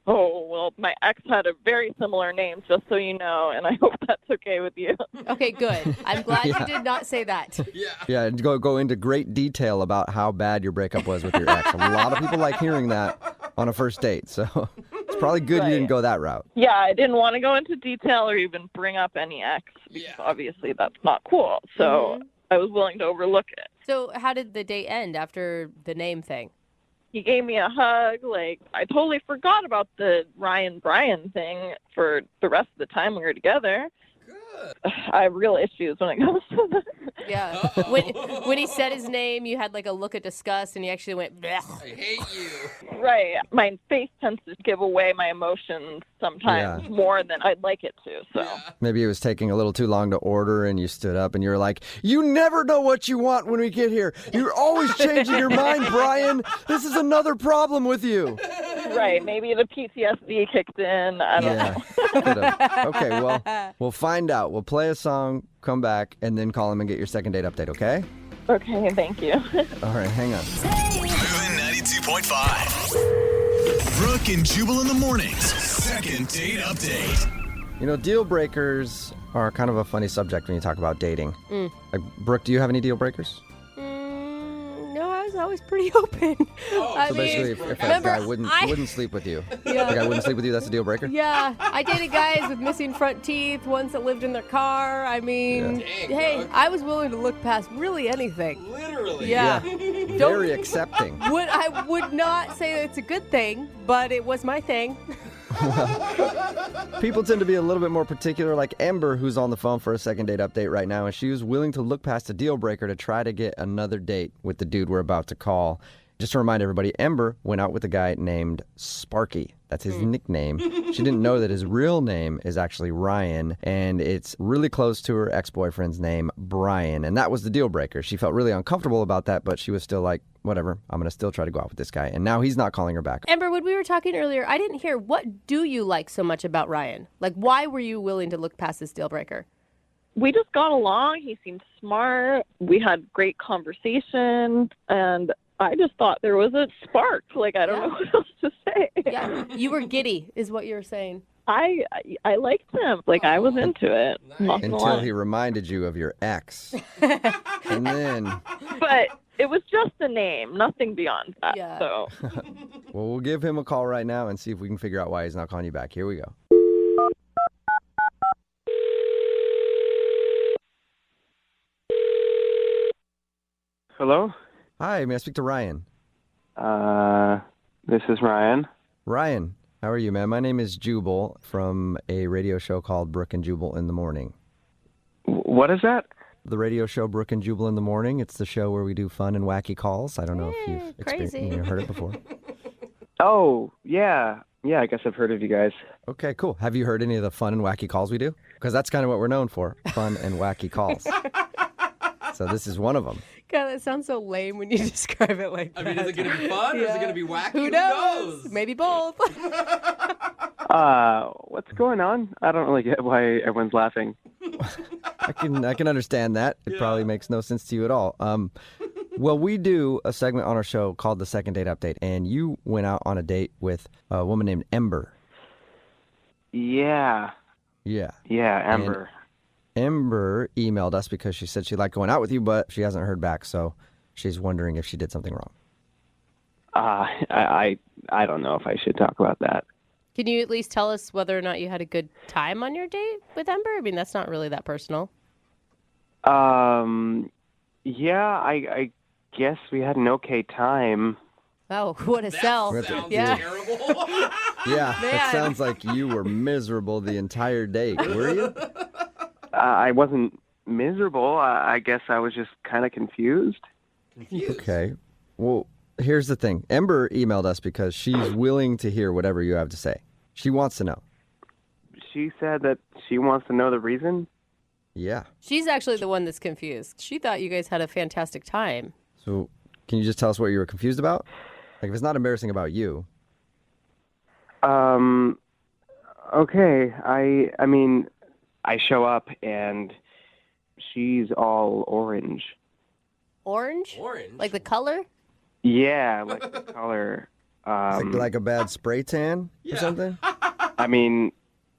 oh, well, my ex had a very similar name, just so you know, and I hope that's okay with you. Okay, good. I'm glad you did not say that. Yeah, and go into great detail about how bad your breakup was with your ex. A lot of people like hearing that on a first date, so it's probably good you didn't go that route. Yeah, I didn't want to go into detail or even bring up any ex, because obviously that's not cool, so I was willing to overlook it. So how did the date end after the name thing? He gave me a hug. Like, I totally forgot about the Ryan Brian thing for the rest of the time we were together. Good. I have real issues when it comes to this. Yeah. When he said his name, you had like a look of disgust, and he actually went, blech. I hate you. Right. My face tends to give away my emotions sometimes more than I'd like it to. So Maybe it was taking a little too long to order, and you stood up and you were like, you never know what you want when we get here. You're always changing your mind, Brian. This is another problem with you. Right. Maybe the PTSD kicked in. I don't know. Okay, well, we'll find out. We'll play a song, come back, and then call him and get your second date update, okay? Okay, thank you. All right, hang on. Moving 92.5. Brooke and Jubal in the mornings. Second date update. Deal breakers are kind of a funny subject when you talk about dating. Like, Brooke, do you have any deal breakers? No, I was always pretty open. So basically, if that guy wouldn't sleep with you, the guy wouldn't sleep with you, that's a deal breaker? Yeah, I dated guys with missing front teeth, ones that lived in their car. I mean, hey, I was willing to look past really anything. Literally. Yeah. Very accepting. I would not say it's a good thing, but it was my thing. People tend to be a little bit more particular, like Ember, who's on the phone for a second date update right now, and she was willing to look past a deal breaker to try to get another date with the dude we're about to call. Just to remind everybody, Ember went out with a guy named Sparky. That's his nickname. She didn't know that his real name is actually Ryan, and it's really close to her ex-boyfriend's name, Brian. And that was the deal breaker. She felt really uncomfortable about that, but she was still like, whatever, I'm going to still try to go out with this guy. And now he's not calling her back. Ember, when we were talking earlier, I didn't hear, what do you like so much about Ryan? Like, why were you willing to look past this deal breaker? We just got along. He seemed smart. We had great conversation, and I just thought there was a spark. Like, I don't know what else to say. Yeah, you were giddy, is what you were saying. I liked him. Like, I was into it. Not gonna Until lie. he reminded you of your ex. And then, But it was just a name, nothing beyond that. Yeah. So well, we'll give him a call right now and see if we can figure out why he's not calling you back. Here we go. Hello? Hi, may I speak to Ryan? This is Ryan. Ryan, how are you, man? My name is Jubal from a radio show called Brooke and Jubal in the Morning. What is that? The radio show Brooke and Jubal in the Morning. It's the show where we do fun and wacky calls. I don't know if you've heard it before. Oh, yeah. Yeah, I guess I've heard of you guys. Okay, cool. Have you heard any of the fun and wacky calls we do? Because that's kind of what we're known for, fun and wacky calls. So this is one of them. God, that sounds so lame when you describe it like that. I mean, is it going to be fun or is it going to be wacky? Who knows? Maybe both. What's going on? I don't really get why everyone's laughing. I can understand that. It probably makes no sense to you at all. Well, we do a segment on our show called the Second Date Update, and you went out on a date with a woman named Ember. Yeah. Yeah. Yeah, Ember. And Ember emailed us because she said she liked going out with you, but she hasn't heard back, so she's wondering if she did something wrong. I don't know if I should talk about that. Can you at least tell us whether or not you had a good time on your date with Ember? I mean, that's not really that personal. Yeah, I guess we had an okay time. Oh, what a sell. Yeah. Yeah, Man. it sounds like you were miserable the entire date, were you? I wasn't miserable. I guess I was just kind of confused. Okay. Well, here's the thing. Ember emailed us because she's willing to hear whatever you have to say. She wants to know. She said that she wants to know the reason. Yeah. She's actually the one that's confused. She thought you guys had a fantastic time. So can you just tell us what you were confused about? Like, if it's not embarrassing about you. Okay. I mean, I show up and she's all orange. Orange? Orange? Like the color? Yeah, like the color. Like a bad spray tan or something? I mean,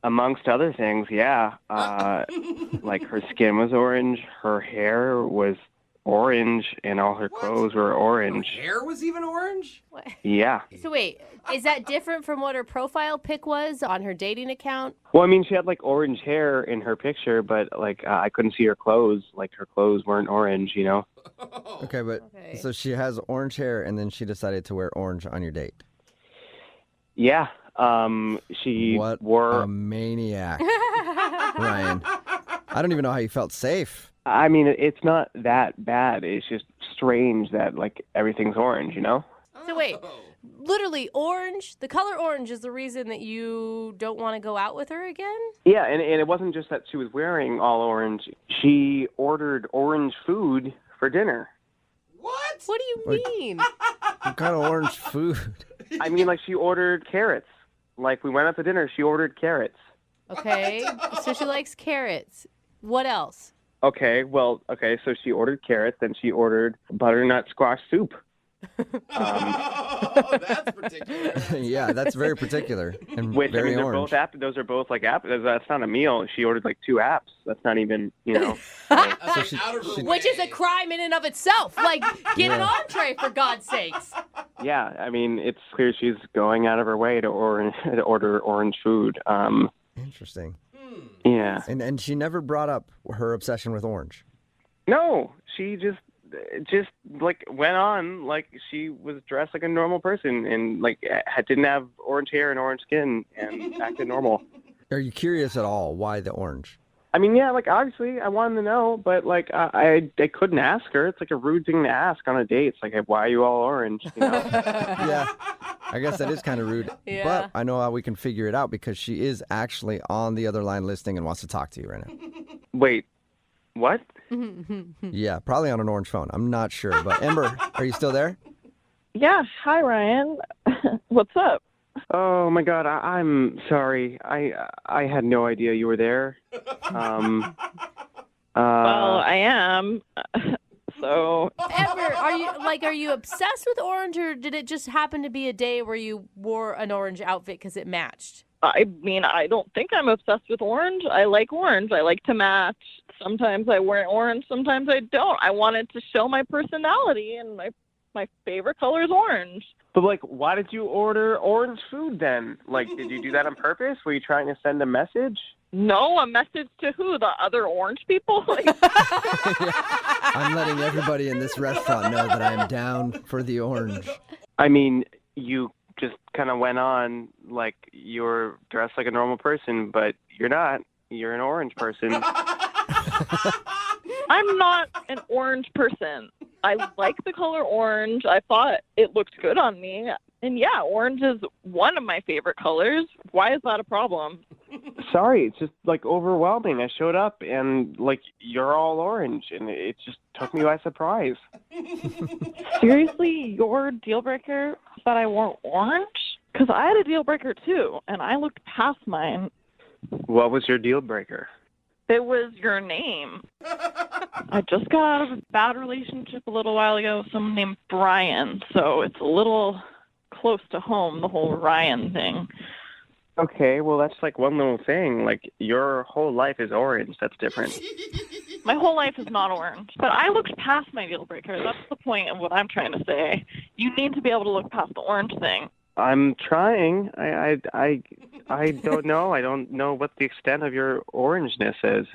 amongst other things, yeah. Like her skin was orange, her hair was orange, and all her clothes were orange. Her hair was even orange? What? Yeah. So wait, is that different from what her profile pic was on her dating account? Well, I mean, she had like orange hair in her picture, but like I couldn't see her clothes. Like her clothes weren't orange, you know? Okay, but so she has orange hair and then she decided to wear orange on your date. Yeah. She wore a maniac. Ryan, I don't even know how you felt safe. I mean, it's not that bad. It's just strange that like everything's orange, you know? So wait, literally orange, the color orange is the reason that you don't want to go out with her again? Yeah, and it wasn't just that she was wearing all orange. She ordered orange food for dinner. What? What do you mean? What kind of orange food? I mean, like she ordered carrots. Like we went out to dinner, she ordered carrots. Okay, so she likes carrots. What else? Okay, so she ordered carrots, then she ordered butternut squash soup. That's particular. Yeah, that's very particular and Which, very I mean, orange. those are both like apps. That's not a meal. She ordered like 2 apps. That's not even, you know. Which is a crime in and of itself. Like, get an entree for God's sakes. Yeah, I mean, it's clear she's going out of her way to order orange food. Interesting. Yeah. And she never brought up her obsession with orange. No, she just like went on like she was dressed like a normal person and like didn't have orange hair and orange skin and acted normal. Are you curious at all why the orange? I mean, yeah, like obviously I wanted to know, but like I couldn't ask her. It's like a rude thing to ask on a date. It's like, why are you all orange? You know? Yeah, I guess that is kind of rude. Yeah. But I know how we can figure it out because she is actually on the other line listening and wants to talk to you right now. Wait, what? Yeah, probably on an orange phone. I'm not sure. But Ember, are you still there? Yeah. Hi, Ryan. What's up? Oh my God, I'm sorry. I had no idea you were there. Well, I am. So Ember, are you obsessed with orange, or did it just happen to be a day where you wore an orange outfit because it matched? I mean, I don't think I'm obsessed with orange. I like orange. I like to match. Sometimes I wear orange, sometimes I don't. I wanted to show my personality, and my favorite color is orange. But, like, why did you order orange food then? Like, did you do that on purpose? Were you trying to send a message? No, a message to who? The other orange people? Like, I'm letting everybody in this restaurant know that I am down for the orange. I mean, you just kind of went on like you're dressed like a normal person, but you're not. You're an orange person. I'm not an orange person. I like the color orange. I thought it looked good on me. And yeah, orange is one of my favorite colors. Why is that a problem? Sorry, it's just like overwhelming. I showed up and like you're all orange, and it just took me by surprise. Seriously, your deal breaker is that I wore orange? Because I had a deal breaker too, and I looked past mine. What was your deal breaker? It was your name. I just got out of a bad relationship a little while ago with someone named Brian, so it's a little close to home, the whole Ryan thing. Okay, well, that's like one little thing. Like, your whole life is orange. That's different. My whole life is not orange. But I looked past my deal breaker. That's the point of what I'm trying to say. You need to be able to look past the orange thing. I'm trying. I don't know. I don't know what the extent of your orangeness is.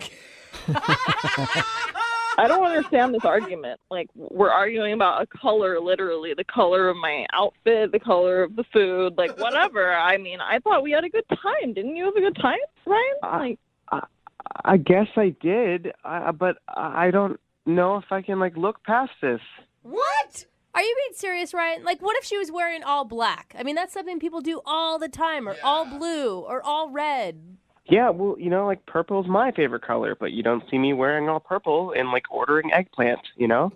I don't understand this argument. Like, we're arguing about a color, literally. The color of my outfit, the color of the food, like, whatever. I mean, I thought we had a good time. Didn't you have a good time, Ryan? I guess I did, but I don't know if I can, like, look past this. What? Are you being serious, Ryan? Like, what if she was wearing all black? I mean, that's something people do all the time, or all blue, or all red. Yeah, well, you know, like, purple's my favorite color, but you don't see me wearing all purple and, like, ordering eggplant, you know?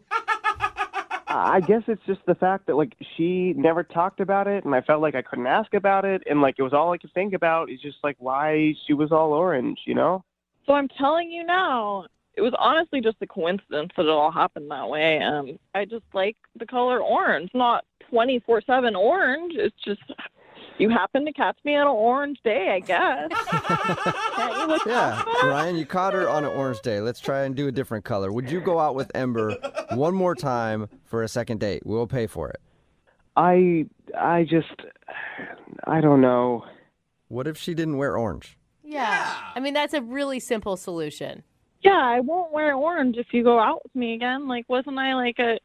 I guess it's just the fact that, like, she never talked about it, and I felt like I couldn't ask about it, and, like, it was all I could think about is just, like, why she was all orange, you know? So I'm telling you now, it was honestly just a coincidence that it all happened that way. I just like the color orange, not 24/7 orange. It's just... You happen to catch me on an orange day, I guess. Can't you look Yeah, Ryan, you caught her on an orange day. Let's try and do a different color. Would you go out with Ember one more time for a second date? We'll pay for it. I don't know. What if she didn't wear orange? Yeah. I mean, that's a really simple solution. Yeah, I won't wear orange if you go out with me again. Like, wasn't I like a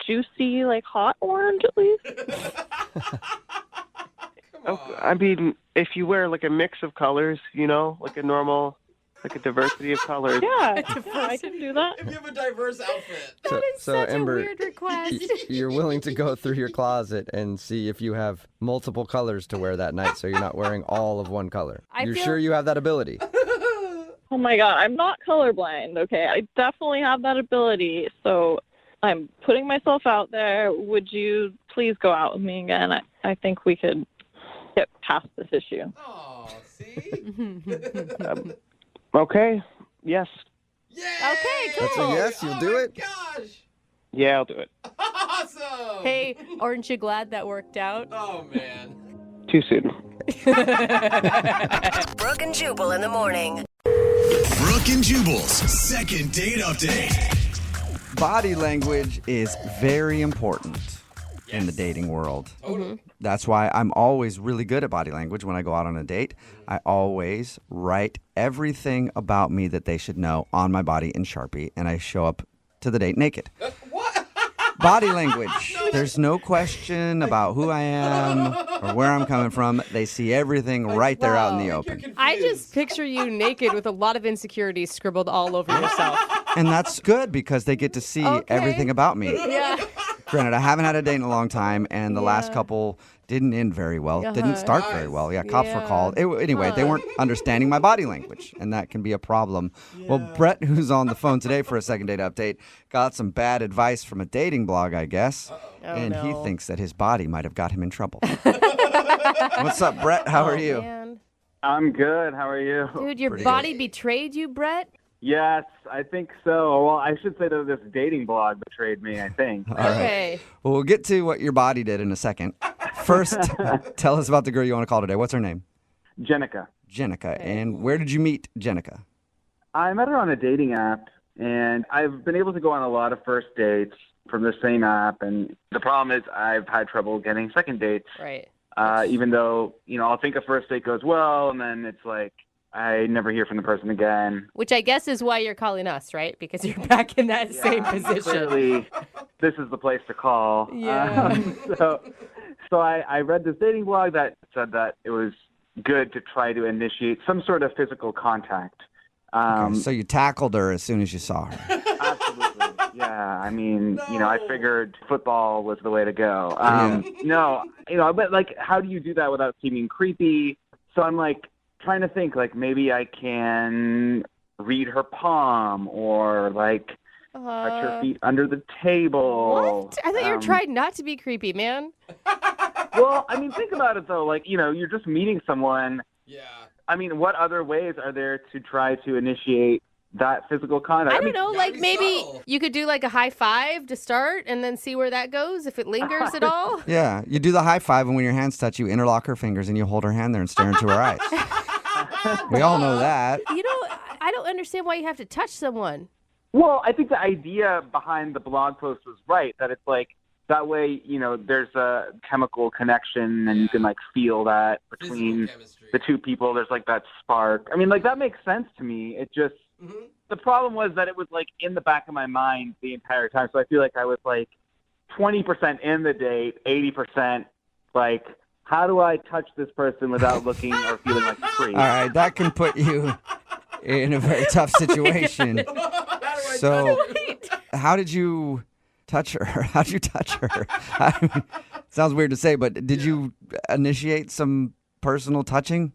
juicy, like, hot orange at least? I mean, if you wear, like, a mix of colors, you know, like a normal, like a diversity of colors. Yeah, I can do that. If you have a diverse outfit. That is So, such Ember, a weird request. You're willing to go through your closet and see if you have multiple colors to wear that night, so you're not wearing all of one color. You're sure you have that ability? Oh my God, I'm not colorblind, okay? I definitely have that ability, so I'm putting myself out there. Would you please go out with me again? I think we could get past this issue. Oh, see? Okay, yes. Okay, cool. That's a yes, you'll do it? Gosh. Yeah, I'll do it. Awesome. Hey, aren't you glad that worked out? Oh, man. Too soon. Brooke and Jubal in the morning. Brooke and Jubal's second date update. Body language is very important in the dating world. That's why I'm always really good at body language when I go out on a date. I always write everything about me that they should know on my body in Sharpie, and I show up to the date naked. Body language. There's no question about who I am or where I'm coming from. They see everything right there out in the open. I just picture you naked with a lot of insecurities scribbled all over yourself. And that's good because they get to see everything about me. Yeah. Granted, I haven't had a date in a long time, and the last couple didn't end very well. Didn't start very well. Yeah, cops were called. Anyway, they weren't understanding my body language, and that can be a problem. Well, Brett, who's on the phone today for a second date update, got some bad advice from a dating blog, I guess, and he thinks that his body might have got him in trouble. What's up, Brett? How are you? Man. I'm good. How are you? Dude, your Pretty body betrayed you, Brett? Yes, I think so. Well, I should say that this dating blog betrayed me, I think. All right. Well, we'll get to what your body did in a second. First, tell us about the girl you want to call today. What's her name? Jenica. Jenica. And where did you meet Jenica? I met her on a dating app, and I've been able to go on a lot of first dates from the same app. And the problem is I've had trouble getting second dates. Right. Even though, I'll think a first date goes well, and then it's like I never hear from the person again. Which I guess is why you're calling us, right? Because you're back in that same position. Clearly, this is the place to call. Yeah. So I read this dating blog that said that it was good to try to initiate some sort of physical contact. Okay, so you tackled her as soon as you saw her. Absolutely. Yeah. I mean, I figured football was the way to go. No, but like, how do you do that without seeming creepy? So I'm like trying to think, like, maybe I can read her palm or like touch her feet under the table. What? I thought you were trying not to be creepy, man. Well, I mean, think about it though. Like, you're just meeting someone. Yeah. I mean, what other ways are there to try to initiate that physical contact? I don't know, like maybe you could do like a high five to start and then see where that goes, if it lingers at all. Yeah, you do the high five, and when your hands touch, you interlock her fingers and you hold her hand there and stare into her eyes. We all know that. I don't understand why you have to touch someone. Well, I think the idea behind the blog post was right, that it's like, that way, there's a chemical connection and you can like feel that between the two people. There's like that spark. I mean, like that makes sense to me. It just, the problem was that it was like in the back of my mind the entire time. So I feel like I was like 20% in the date, 80% like, how do I touch this person without looking or feeling like a creep? All right, that can put you in a very tough situation. So, how did you touch her? How'd you touch her? I mean, sounds weird to say, but did you initiate some personal touching?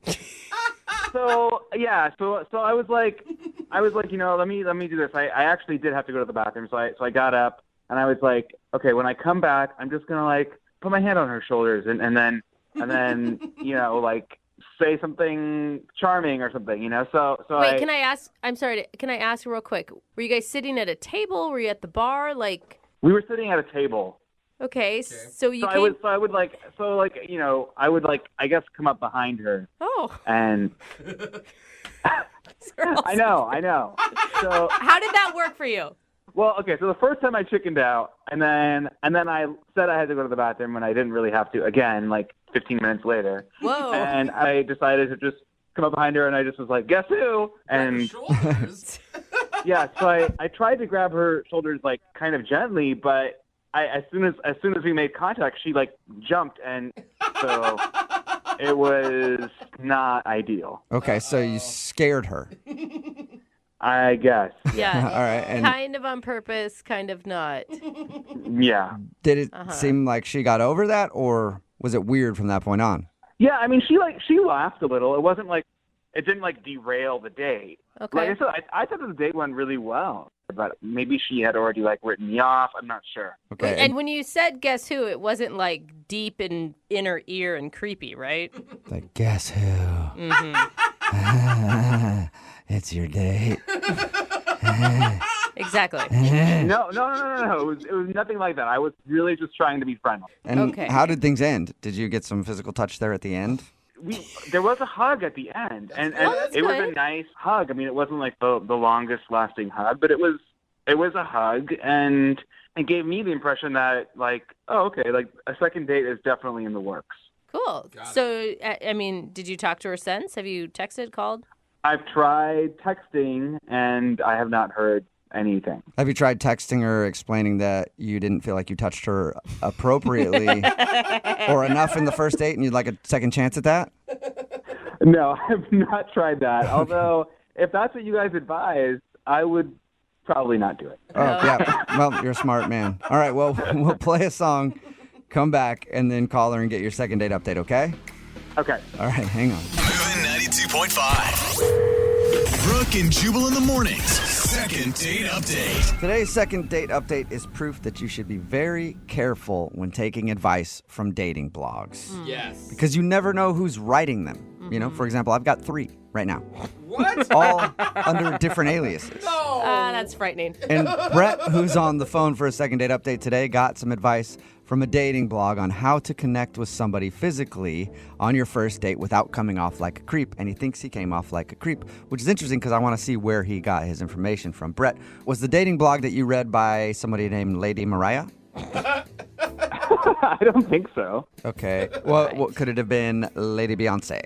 So I was like, let me do this. I actually did have to go to the bathroom, so I got up and I was like, okay, when I come back, I'm just gonna like put my hand on her shoulders and then like say something charming or something, So wait, can I ask? I'm sorry. Can I ask real quick? Were you guys sitting at a table? Were you at the bar? Like. We were sitting at a table. Okay, so you I would I guess come up behind her. Oh. And I know. So how did that work for you? Well, okay, so the first time I chickened out, and then I said I had to go to the bathroom when I didn't really have to. Again, like 15 minutes later. Whoa. And I decided to just come up behind her, and I just was like, guess who? And yeah, so I tried to grab her shoulders like kind of gently, but as soon as we made contact, she like jumped, and so it was not ideal. Okay, so you scared her. I guess. Yeah. All right. And kind of on purpose, kind of not. Yeah. Did it seem like she got over that, or was it weird from that point on? Yeah, I mean, she laughed a little. It wasn't like, it didn't like derail the date. Okay. Like I said, I thought the date went really well, but maybe she had already like written me off. I'm not sure. Okay. And when you said guess who, it wasn't like deep in inner ear and creepy, right? Like, guess who? Mm-hmm. It's your date. Exactly. No. It was nothing like that. I was really just trying to be friendly. And how did things end? Did you get some physical touch there at the end? There was a hug at the end, and it was a nice hug. I mean, it wasn't like the longest lasting hug, but it was a hug, and it gave me the impression that like, oh, okay, like a second date is definitely in the works. Cool. So, I mean, did you talk to her since? Have you texted, called? I've tried texting, and I have not heard anything. Have you tried texting her explaining that you didn't feel like you touched her appropriately or enough in the first date and you'd like a second chance at that? No, I have not tried that. Although, if that's what you guys advise, I would probably not do it. Oh, yeah. Well, you're a smart man. All right, well, we'll play a song, come back, and then call her and get your second date update, okay? Okay. All right, hang on. Moving 92.5. Brooke and Jubal in the mornings. Second date update. Today's second date update is proof that you should be very careful when taking advice from dating blogs. Yes. Because you never know who's writing them. You know, for example, I've got 3 right now. What? All under different aliases. That's frightening. And Brett, who's on the phone for a second date update today, got some advice from a dating blog on how to connect with somebody physically on your first date without coming off like a creep. And he thinks he came off like a creep, which is interesting because I want to see where he got his information from. Brett, was the dating blog that you read by somebody named Lady Mariah? I don't think so. Okay. What could it have been? Lady Beyonce?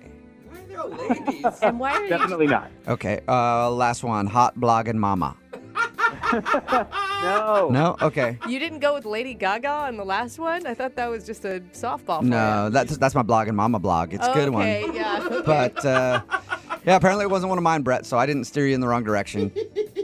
And why are Definitely not. Okay. Last one. Hot blogging mama. No. No? Okay. you didn't go with Lady Gaga on the last one? I thought that was just a softball. For No, you. that's my blogging mama blog. It's a good one. Okay, yeah. Okay. But, yeah, apparently it wasn't one of mine, Brett, so I didn't steer you in the wrong direction.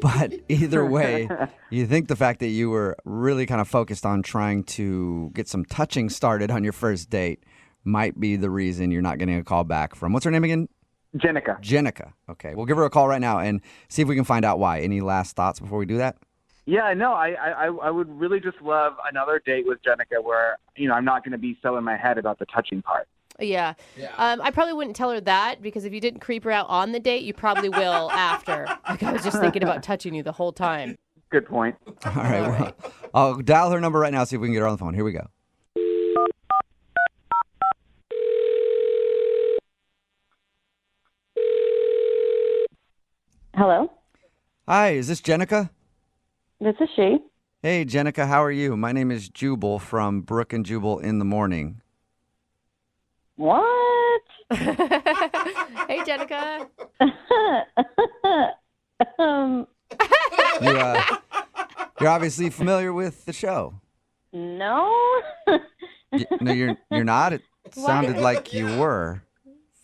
But either way, you think the fact that you were really kind of focused on trying to get some touching started on your first date might be the reason you're not getting a call back from, what's her name again? Jenica. Jenica. Okay, we'll give her a call right now and see if we can find out why. Any last thoughts before we do that? Yeah, no, I would really just love another date with Jenica where, I'm not going to be so in my head about the touching part. Yeah. I probably wouldn't tell her that because if you didn't creep her out on the date, you probably will after. Like I was just thinking about touching you the whole time. Good point. All right, well, I'll dial her number right now, see if we can get her on the phone. Here we go. Hello, Hi, is this Jenica? this is she. Hey, Jenica, how are you? My name is Jubal from Brooke and Jubal in the Morning. What? Hey, Jenica. You're obviously familiar with the show. No. No, you're not. It sounded like you were.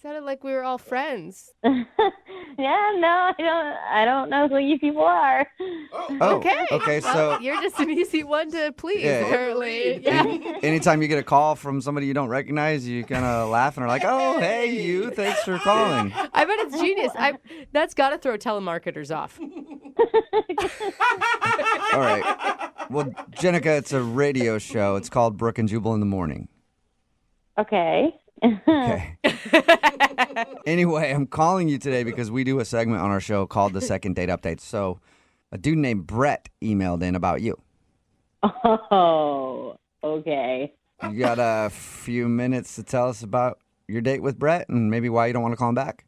Sounded like we were all friends. Yeah, no, I don't know who you people are. Oh, okay. okay, Well, so you're just an easy one to please, Yeah. apparently. Yeah. Anytime you get a call from somebody you don't recognize, you kind of laugh and are like, "Oh, hey, you! Thanks for calling." I bet it's genius. That's got to throw telemarketers off. All right. Well, Jenica, it's a radio show. It's called Brooke and Jubal in the Morning. Okay. Okay. Anyway, I'm calling you today because we do a segment on our show called the Second Date Update. So, a dude named Brett emailed in about you. Oh, okay. You got a few minutes to tell us about your date with Brett and maybe why you don't want to call him back?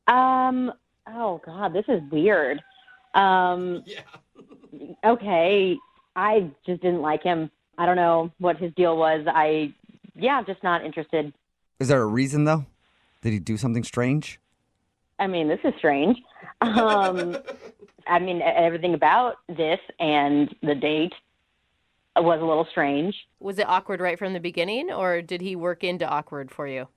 Oh God, this is weird. Okay, I just didn't like him. I don't know what his deal was. I'm just not interested. Is there a reason, though? Did he do something strange? I mean, this is strange. I mean, everything about this and the date was a little strange. Was it awkward right from the beginning, or did he work into awkward for you?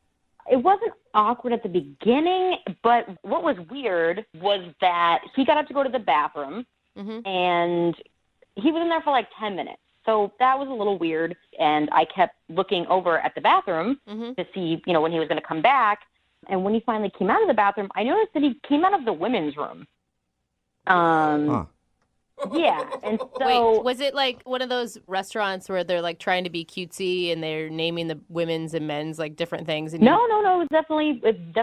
It wasn't awkward at the beginning, but what was weird was that he got up to go to the bathroom, and he was in there for like 10 minutes. So that was a little weird, and I kept looking over at the bathroom to see, when he was going to come back. And when he finally came out of the bathroom, I noticed that he came out of the women's room. Yeah, and so... Wait, was it like one of those restaurants where they're like trying to be cutesy and they're naming the women's and men's like different things? And No. It's definitely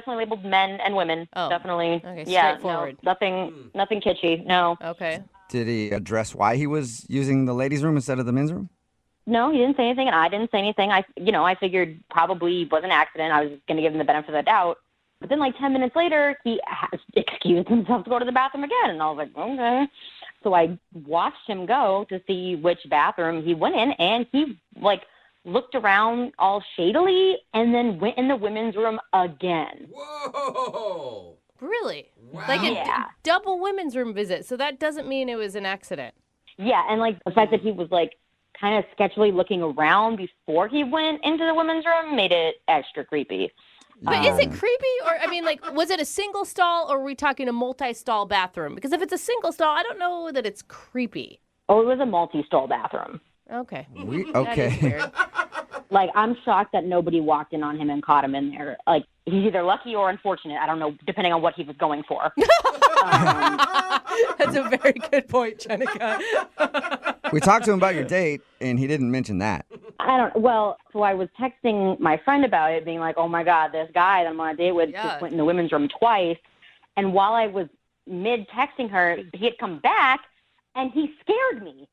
labeled men and women. Oh. Definitely. Okay, yeah, straightforward. No, nothing kitschy. No. Okay. Did he address why he was using the ladies' room instead of the men's room? No, he didn't say anything, and I didn't say anything. I figured probably was an accident. I was going to give him the benefit of the doubt. But then, like 10 minutes later, he excused himself to go to the bathroom again, and I was like, okay. So I watched him go to see which bathroom he went in, and he looked around all shadily, and then went in the women's room again. Whoa! Really? Wow. Like a double women's room visit. So that doesn't mean it was an accident. Yeah, and the fact that he was kind of sketchily looking around before he went into the women's room made it extra creepy. But is it creepy? Or, was it a single stall or are we talking a multi-stall bathroom? Because if it's a single stall, I don't know that it's creepy. Oh, it was a multi-stall bathroom. Okay. Okay. That is weird. I'm shocked that nobody walked in on him and caught him in there. He's either lucky or unfortunate. I don't know, depending on what he was going for. That's a very good point, Jenica. We talked to him about your date, and he didn't mention that. So I was texting my friend about it, being like, oh, my God, this guy that I'm on a date with just went in the women's room twice. And while I was mid-texting her, he had come back, and he scared me.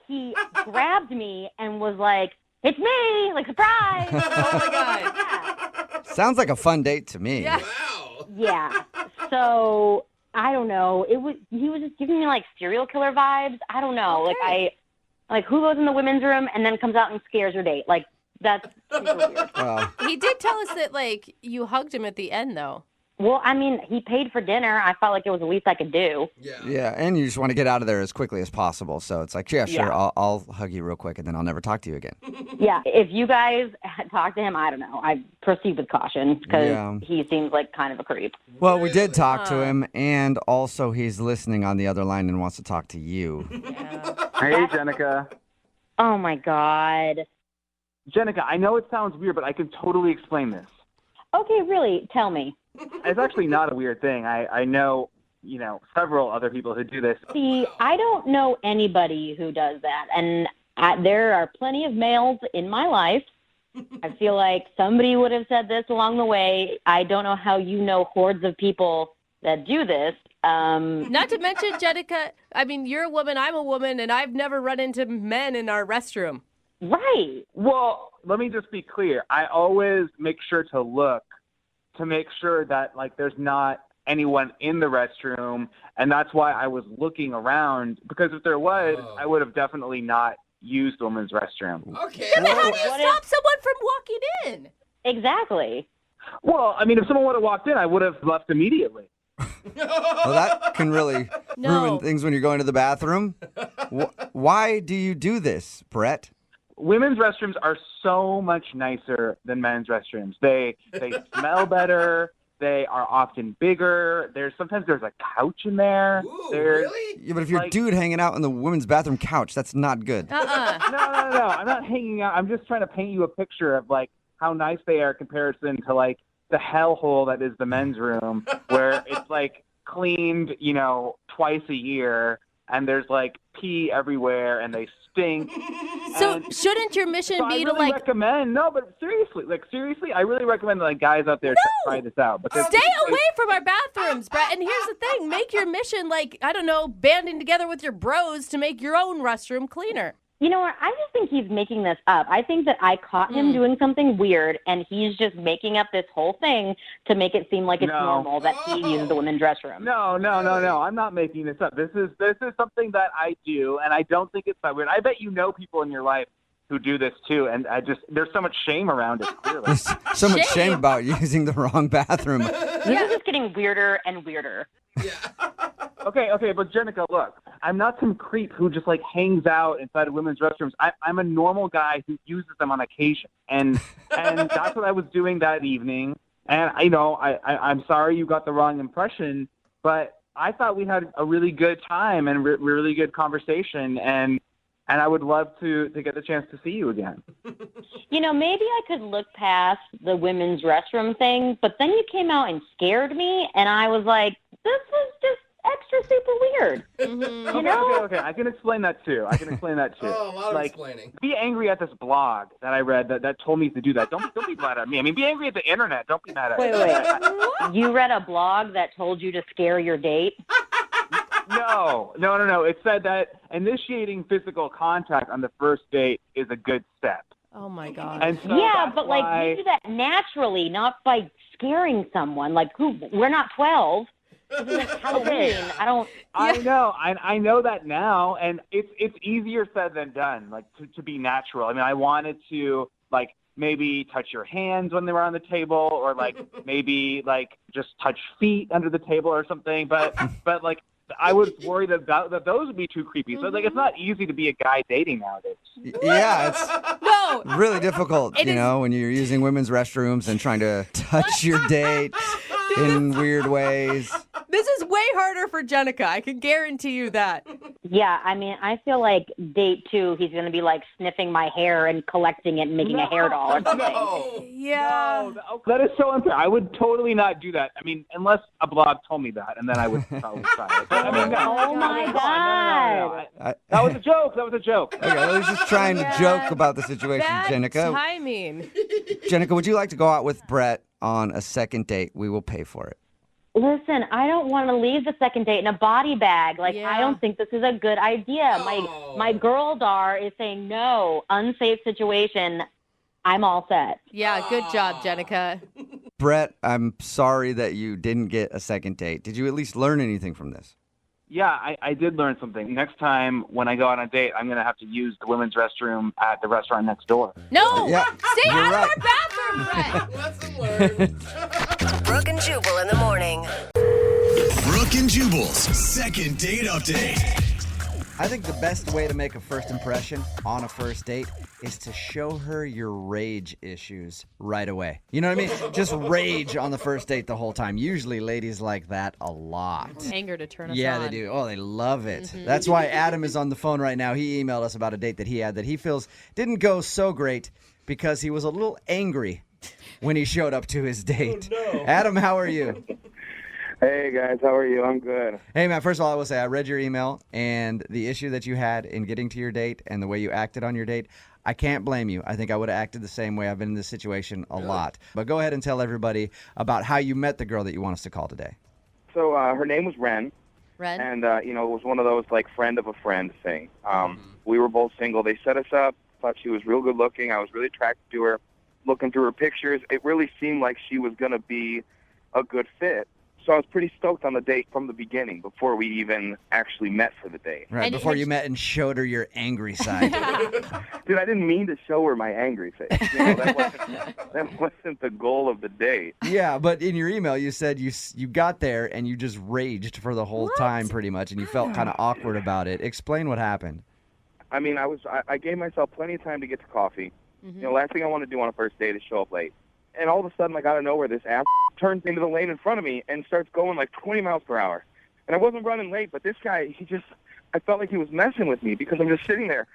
He grabbed me and was like, it's me, like, surprise. Oh my God. Sounds like a fun date to me. Yeah. Yeah. So I don't know. He was just giving me like serial killer vibes. I don't know. Like who goes in the women's room and then comes out and scares her date? Like that's super weird. Well, He did tell us that like you hugged him at the end though. Well, I mean, he paid for dinner. I felt like it was the least I could do. yeah, and you just want to get out of there as quickly as possible. So it's like, yeah, sure, Yeah. I'll hug you real quick, and then I'll never talk to you again. Yeah. If you guys talk to him, I don't know. I proceed with caution because Yeah. he seems like kind of a creep. Well, we did talk to him, and also he's listening on the other line and wants to talk to you. Hey, Jenica. Oh my God. Jenica, I know it sounds weird, but I can totally explain this. Okay, really? Tell me. It's actually not a weird thing. I know, several other people who do this. See, I don't know anybody who does that, and there are plenty of males in my life. I feel like somebody would have said this along the way. I don't know how you know hordes of people that do this. Not to mention, Jenica, I mean, you're a woman, I'm a woman, and I've never run into men in our restroom. Right. Well, let me just be clear. I always make sure to look to make sure that, like, there's not anyone in the restroom, and that's why I was looking around, because if there was, I would have definitely not used women's restroom. Okay. Yeah, but how do you stop someone from walking in? Exactly. Well, I mean, if someone would have walked in, I would have left immediately. Well, that can really ruin things when you're going to the bathroom. Why do you do this, Brett? Women's restrooms are so much nicer than men's restrooms. They smell better. They are often bigger. Sometimes there's a couch in there. Ooh, really? Yeah, but if you're a dude hanging out in the women's bathroom couch, that's not good. No. I'm not hanging out. I'm just trying to paint you a picture of like how nice they are in comparison to like the hellhole that is the men's room, where it's like cleaned, twice a year, and there's like pee everywhere, and they stink. So shouldn't your mission be to like recommend? No, but seriously, I really recommend like guys out there try this out. Because stay away from our bathrooms, Brett. And here's the thing: make your mission like I don't know, banding together with your bros to make your own restroom cleaner. You know what? I just think he's making this up. I think that I caught him doing something weird, and he's just making up this whole thing to make it seem like it's normal that he uses the women's restroom. No. I'm not making this up. This is something that I do, and I don't think it's that weird. I bet you know people in your life who do this too, and there's so much shame around it. Clearly, There's so much shame about using the wrong bathroom. This is just getting weirder and weirder. Okay, but Jenica, look, I'm not some creep who just like hangs out inside of women's restrooms. I'm a normal guy who uses them on occasion, and that's what I was doing that evening. And I'm sorry you got the wrong impression, but I thought we had a really good time and really good conversation, and I would love to get the chance to see you again. Maybe I could look past the women's restroom thing, but then you came out and scared me, and I was like, this was just extra super weird. Okay. I can explain that too. Oh, a lot of explaining. Be angry at this blog that I read that told me to do that. Don't be mad at me. I mean, be angry at the internet. Don't be mad at me. Wait. You read a blog that told you to scare your date? No. It said that initiating physical contact on the first date is a good step. Oh my God. And so yeah, but like you do that naturally, not by scaring someone. Like we're not 12. This isn't Halloween. I know that now, and it's easier said than done. Like to be natural. I mean, I wanted to like maybe touch your hands when they were on the table, or like maybe like just touch feet under the table or something. But like I was worried that those would be too creepy. So like it's not easy to be a guy dating nowadays. Yeah, it's really difficult, when you're using women's restrooms and trying to touch your date in weird ways. This is way harder for Jenica. I can guarantee you that. Yeah, I mean, I feel like date 2, he's going to be like sniffing my hair and collecting it and making a hair doll or something. Yeah. No, that is so unfair. I would totally not do that. I mean, unless a blog told me that, and then I would probably try it. But, I mean, Oh my God. No. That was a joke. Okay, I was just trying to joke about the situation, Bad Jenica. timing. Jenica, would you like to go out with Brett on a second date? We will pay for it. Listen, I don't want to leave the second date in a body bag. Like, I don't think this is a good idea. My girl Dar is saying, no, unsafe situation. I'm all set. Yeah, good job, Jenica. Brett, I'm sorry that you didn't get a second date. Did you at least learn anything from this? Yeah, I did learn something. Next time when I go on a date, I'm going to have to use the women's restroom at the restaurant next door. No! Yeah, Stay you're out right. of our bathroom, Brett! Lesson learned. Brooke and Jubal in the morning. Brooke and Jubal's second date update. I think the best way to make a first impression on a first date is to show her your rage issues right away. You know what I mean? Just rage on the first date the whole time. Usually ladies like that a lot. Anger to turn us Yeah, on. they do. Oh, they love it. That's why Adam is on the phone right now. He emailed us about a date that he had that he feels didn't go so great because he was a little angry when he showed up to his date. Oh, no. Adam, how are you? Hey, guys. How are you? I'm good. Hey, man, first of all, I will say I read your email, and the issue that you had in getting to your date and the way you acted on your date, I can't blame you. I think I would have acted the same way. I've been in this situation a lot. But go ahead and tell everybody about how you met the girl that you want us to call today. So her name was Ren. Ren? And, it was one of those, friend of a friend thing. We were both single. They set us up. Thought she was real good looking. I was really attracted to her. Looking through her pictures, it really seemed like she was going to be a good fit. So I was pretty stoked on the date from the beginning before we even actually met for the date. Right, before you met and showed her your angry side. Dude, I didn't mean to show her my angry face. That wasn't the goal of the date. Yeah, but in your email you said you got there and you just raged for the whole time pretty much, and you felt kind of awkward about it. Explain what happened. I mean, I gave myself plenty of time to get to coffee. Last thing I want to do on a first date is show up late. And all of a sudden, out of nowhere, this ass turns into the lane in front of me and starts going 20 miles per hour. And I wasn't running late, but this guy, I felt like he was messing with me because I'm just sitting there.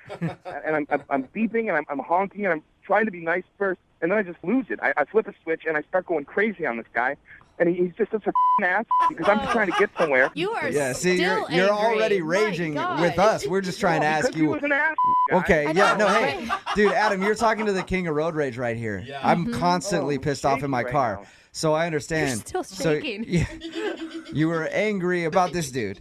And I'm beeping and I'm honking and I'm trying to be nice first. And then I just lose it. I flip a switch and I start going crazy on this guy. And he's just such a ass because I'm just trying to get somewhere. You are see, still you're angry. already raging with us. We're just trying to ask because you. He was an ass guy. Okay, hey, dude, Adam, you're talking to the king of road rage right here. Yeah. I'm constantly pissed off in my car, so I understand. You're still shaking. So, you were angry about this dude.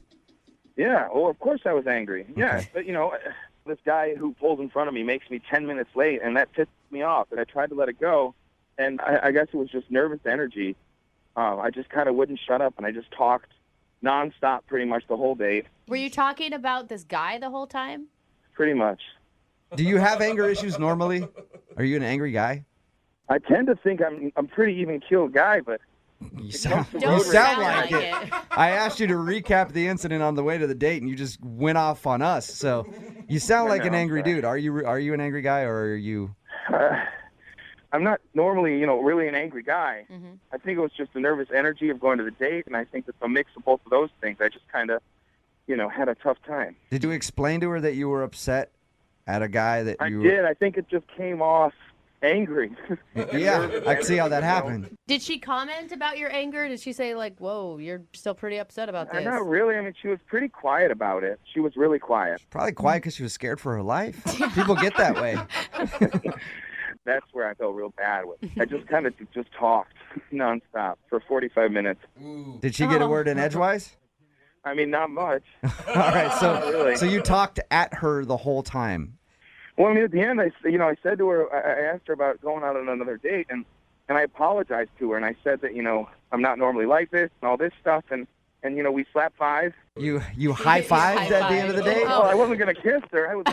Yeah, well, of course I was angry. Yeah, Okay. but, this guy who pulls in front of me makes me 10 minutes late, and that pissed me off. And I tried to let it go, and I guess it was just nervous energy. I just kind of wouldn't shut up, and I just talked nonstop pretty much the whole date. Were you talking about this guy the whole time? Pretty much. Do you have anger issues normally? Are you an angry guy? I tend to think I'm pretty even-keeled guy, but You sound like it. I asked you to recap the incident on the way to the date, and you just went off on us. So you sound like an angry dude. Are you an angry guy, or are you? I'm not normally, really an angry guy. I think it was just the nervous energy of going to the date, and I think it's a mix of both of those things. I just kind of, had a tough time. Did you explain to her that you were upset at a guy that you? I did. I think it just came off angry. Yeah, I can see how that happened. Did she comment about your anger? Did she say whoa, you're still pretty upset about this? Not really. I mean, she was pretty quiet about it. She was really quiet. Probably quiet because she was scared for her life. People get that way. That's where I felt real bad with. I just kind of just talked nonstop for 45 minutes. Did she get a word in edgewise? I mean, not much. All right, Not really. so you talked at her the whole time. Well, I mean, at the end, I said to her, I asked her about going out on another date, and I apologized to her, and I said that, I'm not normally like this and all this stuff, and we slapped fives. You high-fived at the end of the date? Oh, I wasn't going to kiss her. I was,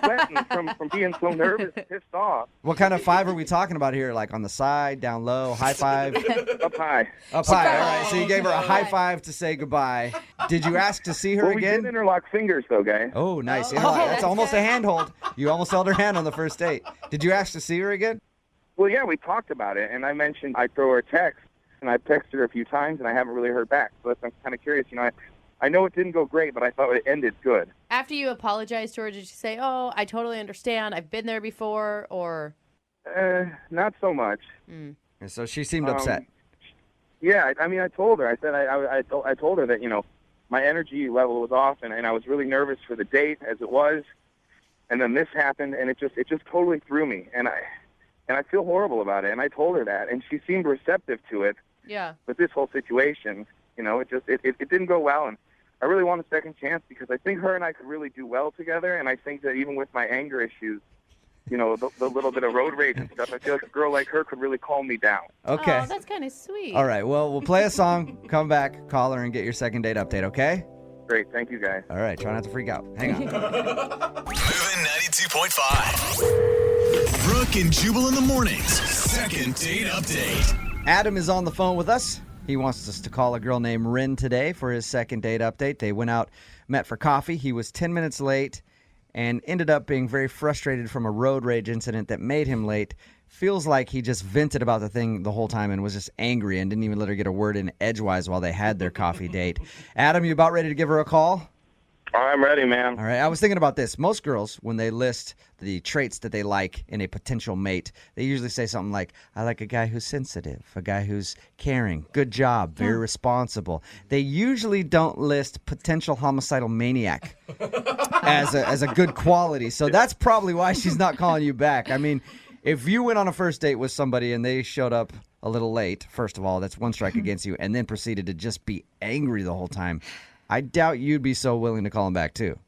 sweating from being so nervous and pissed off. What kind of five are we talking about here? Like on the side, down low, high five? Up high. Up high, all right. So you gave her a high five to say goodbye. Did you ask to see her We again? did interlock fingers, though, guys. Oh, nice. Interlock. That's almost a handhold. You almost held her hand on the first date. Did you ask to see her again? Well, yeah, we talked about it, and I mentioned I'd throw her a text, and I texted her a few times, and I haven't really heard back. So I'm kind of curious. I know it didn't go great, but I thought it ended good. After you apologized to her, did you say, "Oh, I totally understand. I've been there before," or? Not so much. And so she seemed upset. Yeah, I mean, I told her. I said I told her that my energy level was off, and I was really nervous for the date as it was, and then this happened, and it just totally threw me, and I feel horrible about it. And I told her that, and she seemed receptive to it. Yeah. With this whole situation, it didn't go well, and I really want a second chance because I think her and I could really do well together, and I think that even with my anger issues, the little bit of road rage and stuff, I feel like a girl like her could really calm me down. Okay. Oh, that's kind of sweet. All right. Well, we'll play a song, come back, call her, and get your second date update, okay? Great. Thank you, guys. All right. Try not to freak out. Hang on. Moving 92.5. Brooke and Jubal in the mornings. Second date update. Adam is on the phone with us. He wants us to call a girl named Rin today for his second date update. They went out, met for coffee. He was 10 minutes late and ended up being very frustrated from a road rage incident that made him late. Feels like he just vented about the thing the whole time and was just angry and didn't even let her get a word in edgewise while they had their coffee date. Adam, you about ready to give her a call? I'm ready, man. All right. I was thinking about this. Most girls, when they list the traits that they like in a potential mate, they usually say something like, I like a guy who's sensitive, a guy who's caring, good job, very responsible. They usually don't list potential homicidal maniac as a good quality. So that's probably why she's not calling you back. I mean, if you went on a first date with somebody and they showed up a little late, first of all, that's one strike against you, and then proceeded to just be angry the whole time, I doubt you'd be so willing to call him back, too.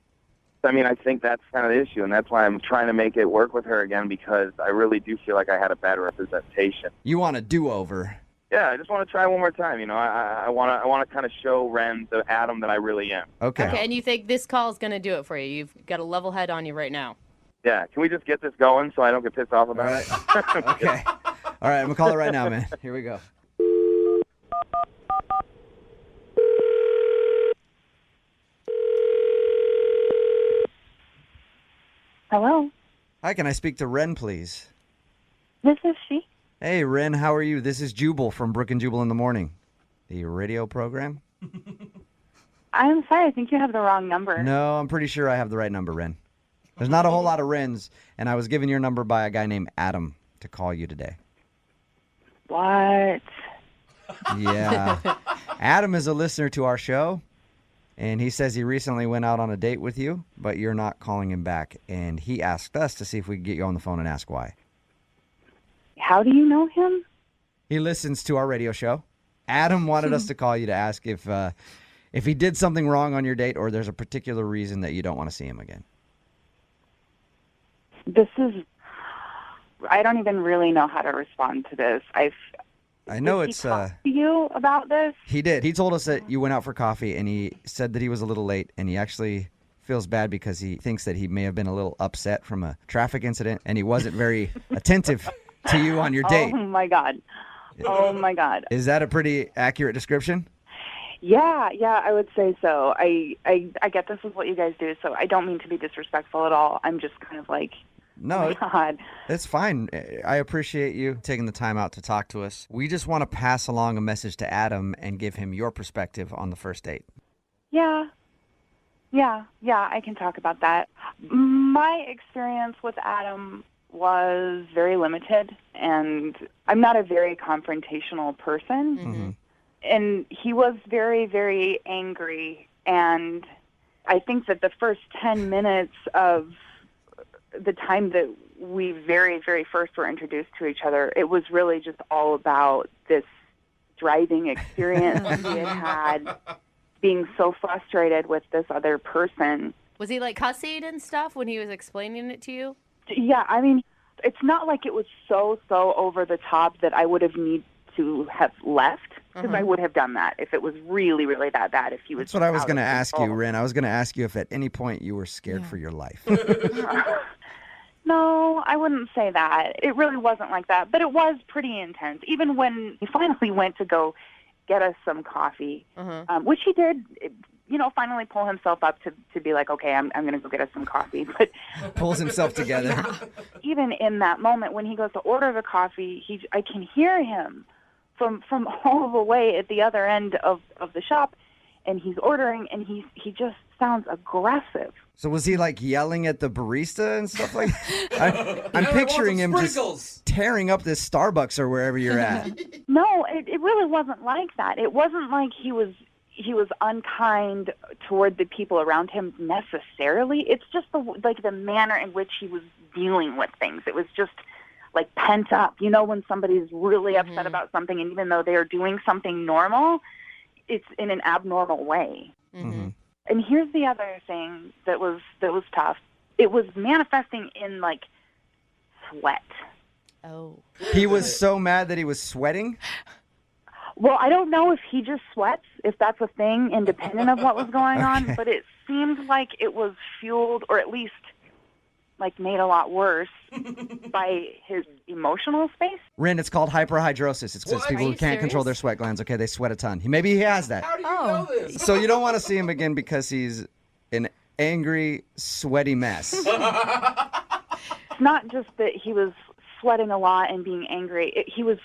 I mean, I think that's kind of the issue, and that's why I'm trying to make it work with her again because I really do feel like I had a bad representation. You want a do-over. Yeah, I just want to try one more time. I want to kind of show Ren the Adam that I really am. Okay. Okay, and you think this call is going to do it for you? You've got a level head on you right now. Yeah, can we just get this going so I don't get pissed off about it? Okay. All right, I'm going to call it right now, man. Here we go. Hello. Hi, can I speak to Ren, please? This is she. Hey, Ren, how are you? This is Jubal from Brooke and Jubal in the Morning, the radio program. I'm sorry, I think you have the wrong number. No, I'm pretty sure I have the right number, Ren. There's not a whole lot of Rens, and I was given your number by a guy named Adam to call you today. What? Yeah. Adam is a listener to our show, and he says he recently went out on a date with you, but you're not calling him back, and he asked us to see if we could get you on the phone and ask why. How do you know him? He listens to our radio show. Adam wanted us to call you to ask if he did something wrong on your date or there's a particular reason that you don't want to see him again. I don't even really know how to respond to this. I know Did he talk to you about this? He did. He told us that you went out for coffee, and he said that he was a little late, and he actually feels bad because he thinks that he may have been a little upset from a traffic incident, and he wasn't very attentive to you on your date. Oh, my God. Oh, my God. Is that a pretty accurate description? Yeah, I would say so. I get this is what you guys do, so I don't mean to be disrespectful at all. I'm just kind of like, no, oh my God. It's fine. I appreciate you taking the time out to talk to us. We just want to pass along a message to Adam and give him your perspective on the first date. Yeah, I can talk about that. My experience with Adam was very limited, and I'm not a very confrontational person. Mm-hmm. And he was very, very angry, and I think that the first 10 minutes of the time that we very, very first were introduced to each other, it was really just all about this driving experience he had being so frustrated with this other person. Was he like cussing and stuff when he was explaining it to you? Yeah, I mean, it's not like it was so over the top that I would have need to have left, because I would have done that if it was really, really that bad. If he was. That's what I was going to ask you, control. Ren. I was going to ask you if at any point you were scared for your life. No, I wouldn't say that. It really wasn't like that, but it was pretty intense. Even when he finally went to go get us some coffee, which he did, finally pull himself up to be like, okay, I'm going to go get us some coffee. But pulls himself together. Even in that moment when he goes to order the coffee, I can hear him from all the way at the other end of the shop, and he's ordering, and he just sounds aggressive. So was he like yelling at the barista and stuff like that? I'm picturing him just tearing up this Starbucks or wherever you're at. No, it really wasn't like that. It wasn't like he was unkind toward the people around him necessarily. It's just the manner in which he was dealing with things. It was just like pent up. When somebody's really upset about something, and even though they are doing something normal, it's in an abnormal way. Mm-hmm. And here's the other thing that was tough. It was manifesting in like sweat. Oh. He was so mad that he was sweating? Well, I don't know if he just sweats, if that's a thing, independent of what was going on, but it seemed like it was fueled, or at least like made a lot worse by his emotional space. Rin, it's called hyperhidrosis. It's What? people Are who you can't control their serious? sweat glands. Okay, they sweat a ton. Maybe he has that. How do you know this? So you don't want to see him again because he's an angry, sweaty mess. It's not just that he was sweating a lot and being angry. He was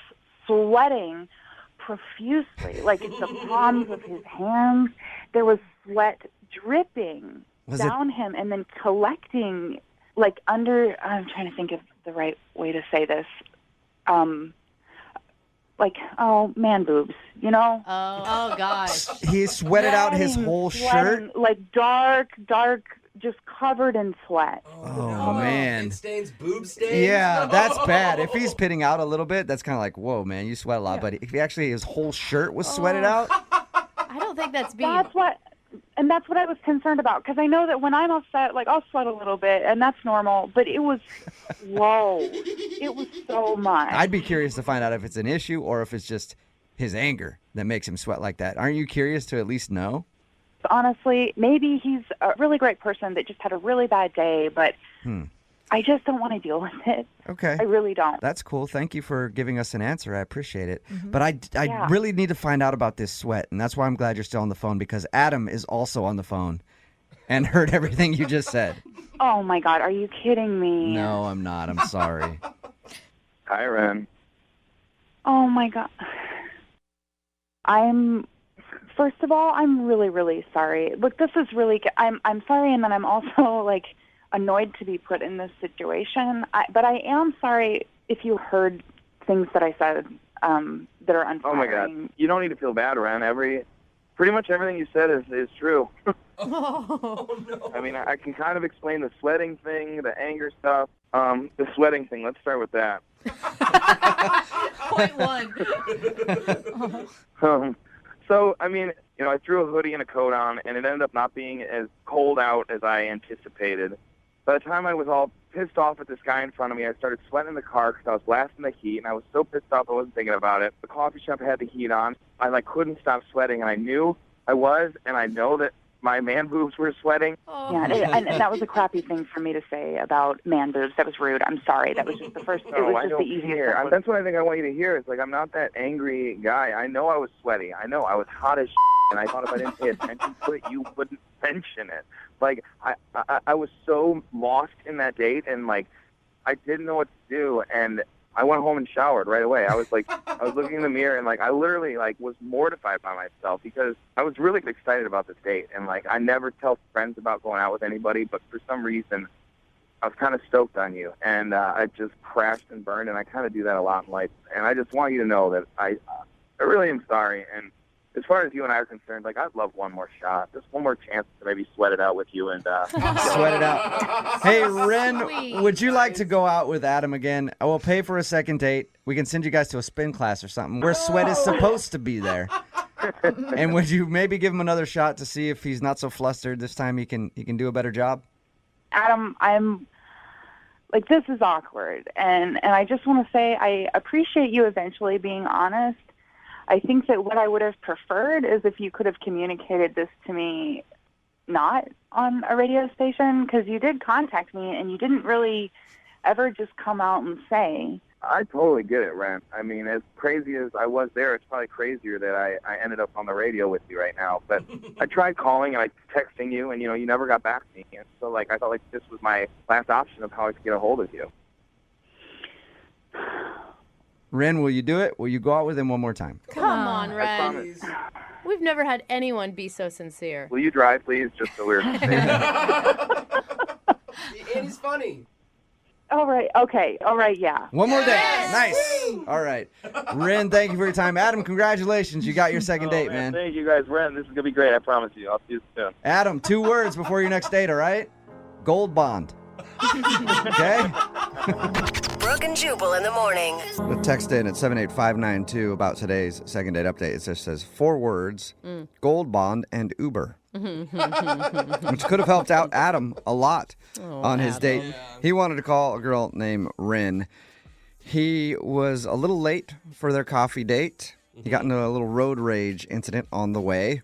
sweating profusely, like the palms of his hands. There was sweat dripping down him and then collecting like under, I'm trying to think of the right way to say this, like, man boobs, you know? Oh gosh. He sweated out his whole shirt? Like dark, just covered in sweat. Oh, man. It stains boob stains? Yeah, that's bad. If he's pitting out a little bit, that's kind of like, whoa, man, you sweat a lot. But if he actually, his whole shirt was sweated out? I don't think that's being... That's what I was concerned about, because I know that when I'm upset, like, I'll sweat a little bit, and that's normal, but it was low. It was so much. I'd be curious to find out if it's an issue or if it's just his anger that makes him sweat like that. Aren't you curious to at least know? Honestly, maybe he's a really great person that just had a really bad day, but I just don't want to deal with it. Okay. I really don't. That's cool. Thank you for giving us an answer. I appreciate it. Mhm. But I Yeah. really need to find out about this sweat, and that's why I'm glad you're still on the phone, because Adam is also on the phone and heard everything you just said. Oh, my God. Are you kidding me? No, I'm not. I'm sorry. Hi, Ren. Oh, my God. First of all, I'm really, really sorry. Look, this is really, I'm sorry, and then I'm also, like, annoyed to be put in this situation. But I am sorry if you heard things that I said that are unflattering. Oh my God! You don't need to feel bad, Ren. Pretty much everything you said is true. Oh no! I mean, I can kind of explain the sweating thing, the anger stuff. The sweating thing. Let's start with that. Point one. So, I mean, I threw a hoodie and a coat on, and it ended up not being as cold out as I anticipated. By the time I was all pissed off at this guy in front of me, I started sweating in the car because I was blasting the heat, and I was so pissed off I wasn't thinking about it. The coffee shop had the heat on. I couldn't stop sweating, and I knew I was, and I know that my man boobs were sweating. Yeah, and that was a crappy thing for me to say about man boobs. That was rude. I'm sorry. That was just the first. It No, was I just don't the easiest. care. thing. That's what I think I want you to hear. Is like, I'm not that angry guy. I know I was sweaty. I know I was hot as and I thought if I didn't pay attention to it, you wouldn't mention it. Like, I was so lost in that date, and like, I didn't know what to do, and I went home and showered right away. I was like, I was looking in the mirror, and like, I literally like was mortified by myself because I was really excited about this date, and like, I never tell friends about going out with anybody, but for some reason, I was kind of stoked on you, and I just crashed and burned, and I kind of do that a lot in life, and I just want you to know that I really am sorry, and as far as you and I are concerned, like, I'd love one more shot, just one more chance to maybe sweat it out with you and Sweat it out. Hey, Ren, would you like to go out with Adam again? I will pay for a second date. We can send you guys to a spin class or something where sweat is supposed to be there. And would you maybe give him another shot to see if he's not so flustered this time? He can do a better job. Adam, I'm like, this is awkward, and I just want to say I appreciate you eventually being honest. I think that what I would have preferred is if you could have communicated this to me not on a radio station, because you did contact me and you didn't really ever just come out and say. I totally get it, Ren. I mean, as crazy as I was there, it's probably crazier that I ended up on the radio with you right now. But I tried calling and I texting you, and, you never got back to me. And so, like, I felt like this was my last option of how I could get a hold of you. Ren, will you do it? Will you go out with him one more time? Come on, I Ren. promise. We've never had anyone be so sincere. Will you drive, please? Just so we're safe. And he's funny. All right. Okay. All right. Yeah. One more day. Nice. All right. Ren, thank you for your time. Adam, congratulations. You got your second date, man. Thank you, guys. Ren, this is going to be great. I promise you. I'll see you soon. Adam, 2 words before your next date, all right? Gold bond. Okay? Brooke and Jubal in the morning. The text in at 78592 about today's second date update. It just says 4 words, Gold Bond and Uber. Which could have helped out Adam a lot on his date. He wanted to call a girl named Rin. He was a little late for their coffee date. He got into a little road rage incident on the way.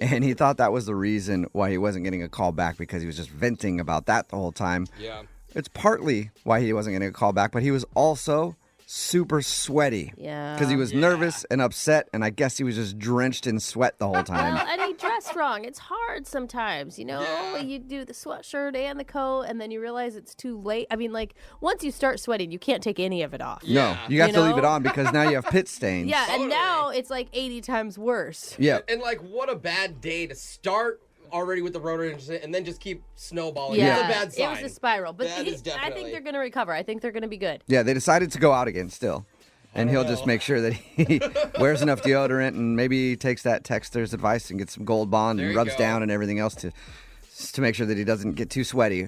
And he thought that was the reason why he wasn't getting a call back, because he was just venting about that the whole time. Yeah. It's partly why he wasn't getting a call back, but he was also super sweaty. Yeah. Because he was nervous and upset, and I guess he was just drenched in sweat the whole time. Well, and he dressed wrong. It's hard sometimes, you know? You do the sweatshirt and the coat, and then you realize it's too late. I mean, like, once you start sweating, you can't take any of it off. No, you have to leave it on because now you have pit stains. Yeah, and now it's like 80 times worse. Yeah. And like, what a bad day to start already with the rotor incident and then just keep snowballing. Yeah, It's a bad sign. It was a spiral. But That is I definitely. think they're going to recover. I think they're going to be good. Yeah, they decided to go out again still. And he'll just make sure that he wears enough deodorant and maybe takes that texter's advice and gets some Gold Bond and rubs down and everything else to make sure that he doesn't get too sweaty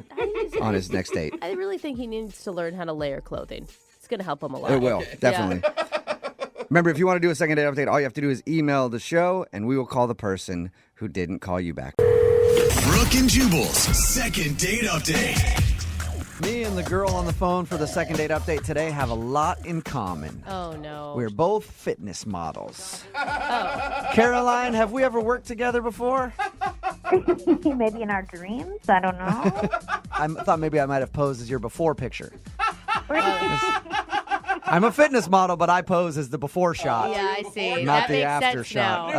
on his next date. I really think he needs to learn how to layer clothing. It's going to help him a lot. It will, definitely. Remember, if you want to do a second date update, all you have to do is email the show, and we will call the person who didn't call you back. Brooke and Jubal's second date update. Me and the girl on the phone for the second date update today have a lot in common. Oh, no. We're both fitness models. Caroline, have we ever worked together before? Maybe in our dreams. I don't know. I thought maybe I might have posed as your before picture. I'm a fitness model, but I pose as the before shot. Yeah, I see. Not That the makes after sense shot.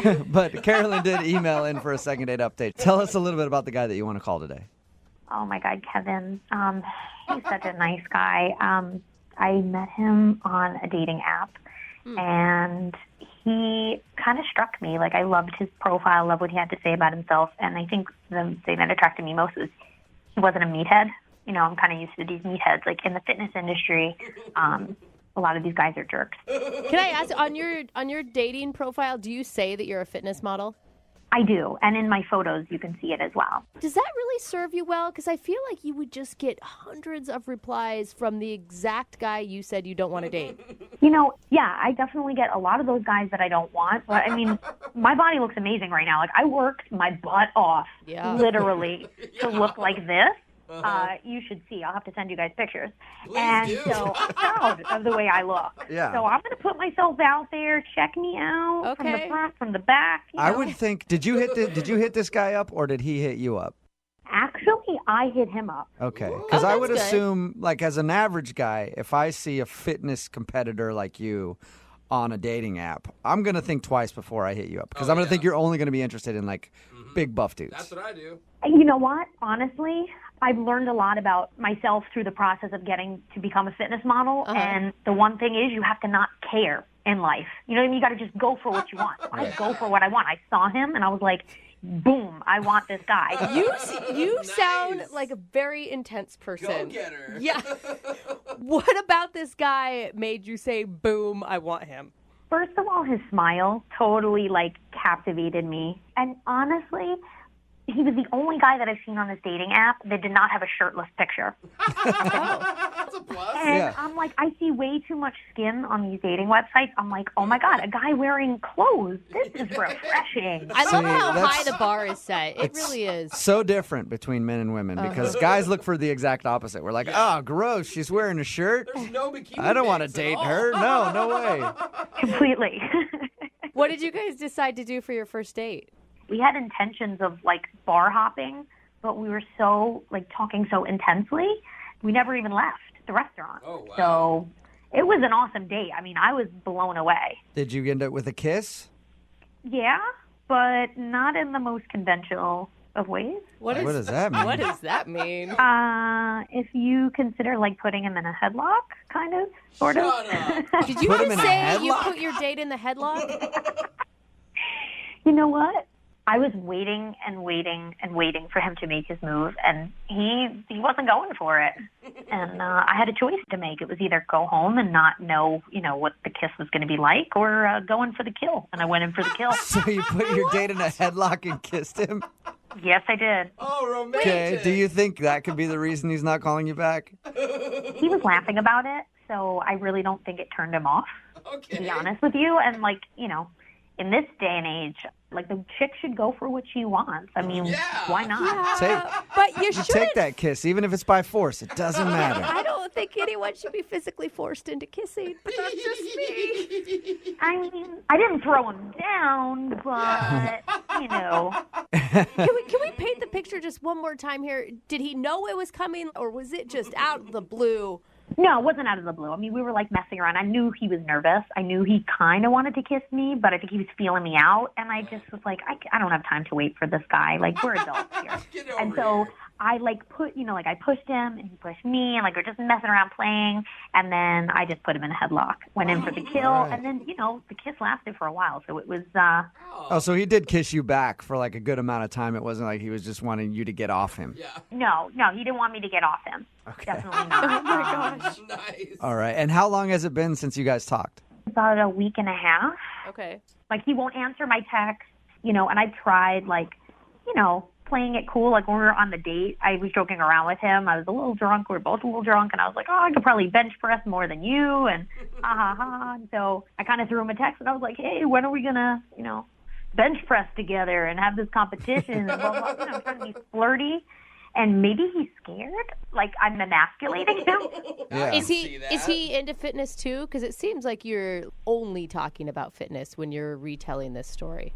now. But Carolyn did email in for a second date update. Tell us a little bit about the guy that you want to call today. Oh my God, Kevin. He's such a nice guy. I met him on a dating app, and he kind of struck me. Like, I loved his profile, loved what he had to say about himself, and I think the thing that attracted me most was he wasn't a meathead. You know, I'm kind of used to these meatheads. Like, in the fitness industry, a lot of these guys are jerks. Can I ask, on your dating profile, do you say that you're a fitness model? I do, and in my photos, you can see it as well. Does that really serve you well? Because I feel like you would just get hundreds of replies from the exact guy you said you don't want to date. You know, yeah, I definitely get a lot of those guys that I don't want. But, I mean, my body looks amazing right now. Like, I worked my butt off, literally, to look like this. You should see. I'll have to send you guys pictures. So I'm proud of the way I look. Yeah. So I'm going to put myself out there. Check me out from the front, from the back. I would think. Did you hit this guy up, or did he hit you up? Actually, I hit him up. Okay, because I would good. assume, like, as an average guy, if I see a fitness competitor like you on a dating app, I'm gonna think twice before I hit you up, because I'm gonna think you're only gonna be interested in like big buff dudes. That's what I do. You know what? Honestly, I've learned a lot about myself through the process of getting to become a fitness model. And the one thing is, you have to not care in life. You know what I mean? You got to just go for what you want. I go for what I want. I saw him, and I was like, boom, I want this guy. You sound like a very intense person. Go-getter. Yeah. What about this guy made you say, boom, I want him? First of all, his smile totally, like, captivated me. And honestly, he was the only guy that I've seen on this dating app that did not have a shirtless picture. That's a plus. And I'm like, I see way too much skin on these dating websites. I'm like, oh my God, a guy wearing clothes. This is refreshing. I love how that's- high the bar is set. It really is. So different between men and women, because guys look for the exact opposite. We're like, oh, gross, she's wearing a shirt. There's no bikini I don't want to pics at date all. her. No way. Completely. What did you guys decide to do for your first date? We had intentions of, like, bar hopping, but we were so, like, talking so intensely, we never even left the restaurant. Oh, wow. So it was an awesome date. I mean, I was blown away. Did you end up with a kiss? Yeah, but not in the most conventional of ways. What does that mean? What does that mean? If you consider, like, putting him in a headlock, kind of, sort of. Did you Put him just in a say you headlock? put your date in the headlock? You know what? I was waiting and waiting and waiting for him to make his move, and he wasn't going for it. And I had a choice to make. It was either go home and not know, what the kiss was going to be like, or go in for the kill. And I went in for the kill. So you put your date in a headlock and kissed him? Yes, I did. Oh, romantic. Okay. Do you think that could be the reason he's not calling you back? He was laughing about it, so I really don't think it turned him off, to be honest with you. And, like, you know, in this day and age, like, the chick should go for what she wants. I mean, why not? But you You shouldn't. take that kiss, even if it's by force. It doesn't matter. I don't think anyone should be physically forced into kissing, but that's just me. I mean, I didn't throw him down, but, you know. Can we paint the picture just one more time here? Did he know it was coming, or was it just out of the blue? No, it wasn't out of the blue. I mean, we were, like, messing around. I knew he was nervous. I knew he kind of wanted to kiss me, but I think he was feeling me out. And I just was like, I don't have time to wait for this guy. Like, we're adults here. And so I, like, I pushed him, and he pushed me, and, like, we're just messing around playing. And then I just put him in a headlock, went in for the kill. Right. And then, you know, the kiss lasted for a while. So it was, Oh, so he did kiss you back for like a good amount of time. It wasn't like he was just wanting you to get off him. no, he didn't want me to get off him. Okay. Definitely not. Oh, my gosh. Nice. All right. And how long has it been since you guys talked? About a week and a half. Okay. Like, he won't answer my texts, you know, and I tried, like, you know, playing it cool. Like, when we were on the date, I was joking around with him. I was a little drunk. We were both a little drunk, and I was like, oh, I could probably bench press more than you, and ha. And so I kind of threw him a text, and I was like, hey, when are we going to, you know, bench press together and have this competition and blah, blah, you know, trying to be flirty. And maybe he's scared, like I'm emasculating him. Yeah. Is he into fitness too? Because it seems like you're only talking about fitness when you're retelling this story.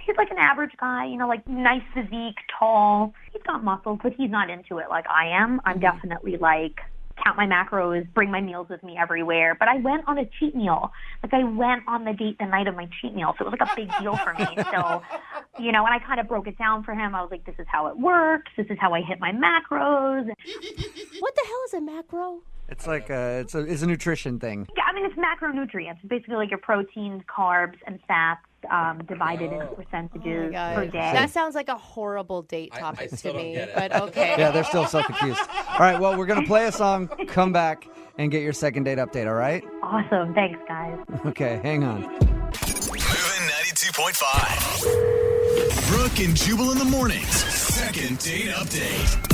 He's like an average guy, you know, like nice physique, tall. He's got muscles, but he's not into it like I am. I'm definitely like, count my macros, bring my meals with me everywhere. But I went on a cheat meal. Like, I went on the date the night of my cheat meal. So it was like a big deal for me. So, you know, and I kind of broke it down for him. I was like, this is how it works. This is how I hit my macros. What the hell is a macro? It's like it's a nutrition thing. Yeah, I mean, it's macronutrients. Basically like your proteins, carbs, and fats divided into percentages per day. That sounds like a horrible date topic to me, but okay. Yeah, they're still so confused. All right, well, we're going to play a song, come back, and get your second date update, all right? Awesome. Thanks, guys. Okay, hang on. Moving 92.5. Brooke and Jubal in the mornings. Second date update.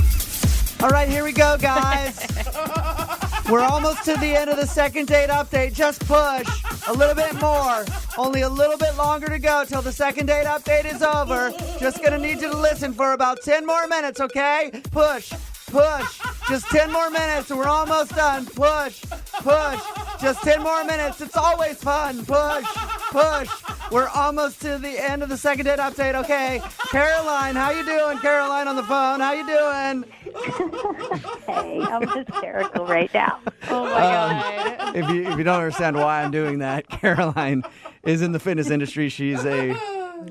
All right, here we go, guys. We're almost to the end of the second date update. Just push a little bit more. Only a little bit longer to go till the second date update is over. Just going to need you to listen for about 10 more minutes, okay? Push. Just 10 more minutes and we're almost done. Push. Just 10 more minutes. It's always fun. Push. We're almost to the end of the second date update, okay? Caroline, how you doing? Caroline on the phone, how you doing? Hey, I'm hysterical right now. Oh, my God. If you don't understand why I'm doing that, Caroline is in the fitness industry. She's a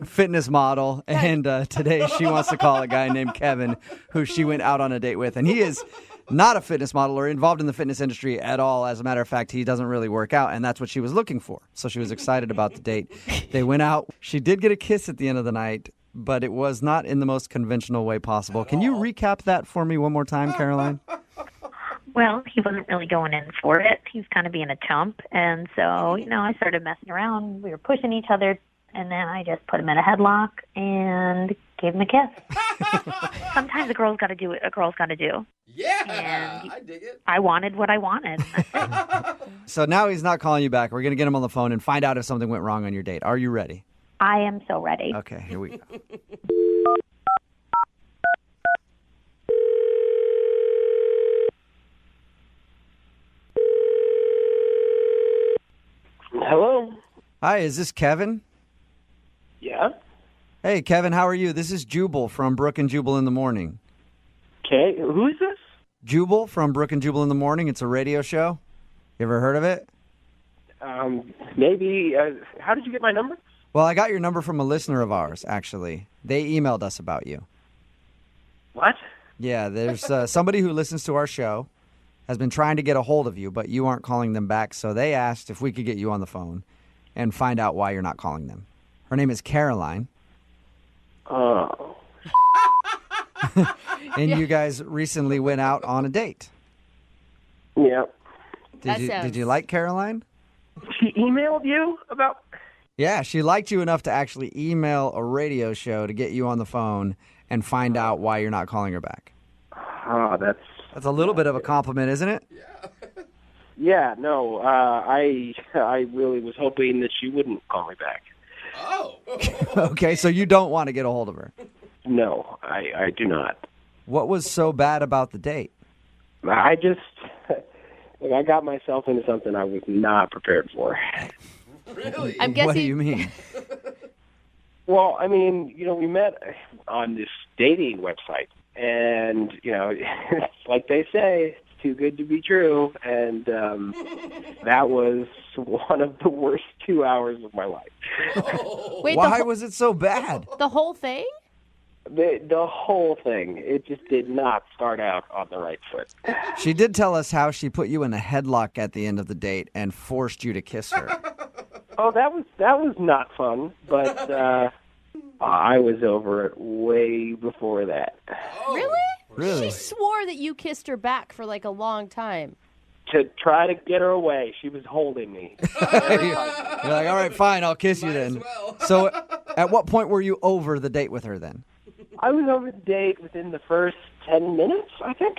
fitness model, and today she wants to call a guy named Kevin, who she went out on a date with, and he is not a fitness model or involved in the fitness industry at all. As a matter of fact, he doesn't really work out, and that's what she was looking for. So she was excited about the date. They went out. She did get a kiss at the end of the night, but it was not in the most conventional way possible. Can you recap that for me one more time, Caroline? Well, he wasn't really going in for it. He was kind of being a chump. And so, you know, I started messing around. We were pushing each other. And then I just put him in a headlock and gave him a kiss. Sometimes a girl's got to do what a girl's got to do. Yeah, I dig it. I wanted what I wanted. So now he's not calling you back. We're going to get him on the phone and find out if something went wrong on your date. Are you ready? I am so ready. Okay, here we go. Hello? Hi, is this Kevin? Yeah? Hey, Kevin, how are you? This is Jubal from Brooke and Jubal in the Morning. Okay, who is this? Jubal from Brooke and Jubal in the Morning. It's a radio show. You ever heard of it? Maybe. How did you get my number? Well, I got your number from a listener of ours, actually. They emailed us about you. What? Yeah, there's somebody who listens to our show, has been trying to get a hold of you, but you aren't calling them back, so they asked if we could get you on the phone and find out why you're not calling them. Her name is Caroline. Oh. And you guys recently went out on a date. Yeah. Did you like Caroline? She emailed you about... Yeah, she liked you enough to actually email a radio show to get you on the phone and find out why you're not calling her back. Oh, That's a little bit of a compliment, isn't it? yeah. No, I really was hoping that she wouldn't call me back. Oh. Okay, so you don't want to get a hold of her. No, I do not. What was so bad about the date? I just, I got myself into something I was not prepared for. Really? I'm guessing. What do you mean? Well, I mean, we met on this dating website, and, it's like they say, it's too good to be true, and that was one of the worst 2 hours of my life. Wait, Why was it so bad? The whole thing? The whole thing, it just did not start out on the right foot. She did tell us how she put you in a headlock at the end of the date and forced you to kiss her. Oh, that was not fun, but I was over it way before that. Really? Really? She swore that you kissed her back for like a long time. To try to get her away, she was holding me. You're like, all right, fine, I'll kiss you then. So at what point were you over the date with her then? I was over the date within the first 10 minutes, I think.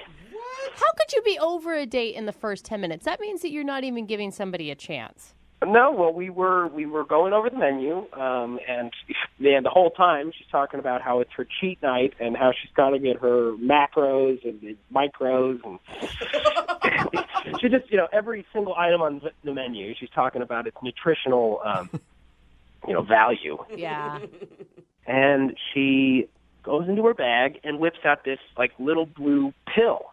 How could you be over a date in the first 10 minutes? That means that you're not even giving somebody a chance. No, well, we were going over the menu, and the whole time she's talking about how it's her cheat night and how she's got to get her macros and the micros, and she just, every single item on the menu, she's talking about its nutritional, value. Yeah. And she goes into her bag and whips out this little blue pill,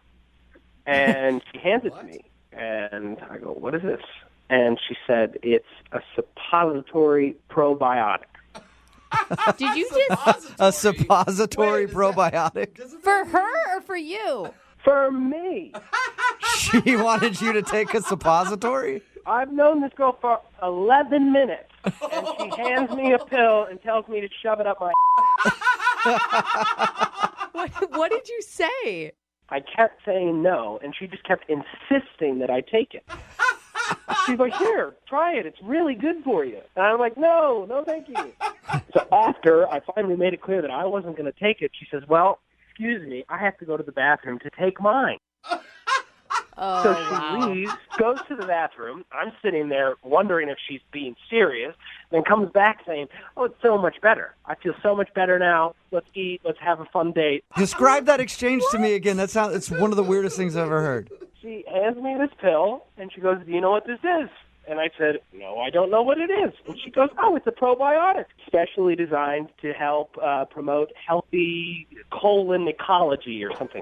and she hands it to me, and I go, "What is this?" And she said, "It's a suppository probiotic." Did you just... A suppository probiotic? For her or for you? For me. She wanted you to take a suppository? I've known this girl for 11 minutes, and she hands me a pill and tells me to shove it up my What did you say? I kept saying no, and she just kept insisting that I take it. She's like, "Here, try it. It's really good for you." And I'm like, no, thank you. So after I finally made it clear that I wasn't going to take it, she says, "Well, excuse me, I have to go to the bathroom to take mine." Oh, So she leaves, goes to the bathroom. I'm sitting there wondering if she's being serious, then comes back saying, "Oh, it's so much better. I feel so much better now. Let's eat. Let's have a fun date." Describe that exchange to me again. It's one of the weirdest things I've ever heard. She hands me this pill, and she goes, "Do you know what this is?" And I said, "No, I don't know what it is." And she goes, "Oh, it's a probiotic, specially designed to help promote healthy colon ecology or something."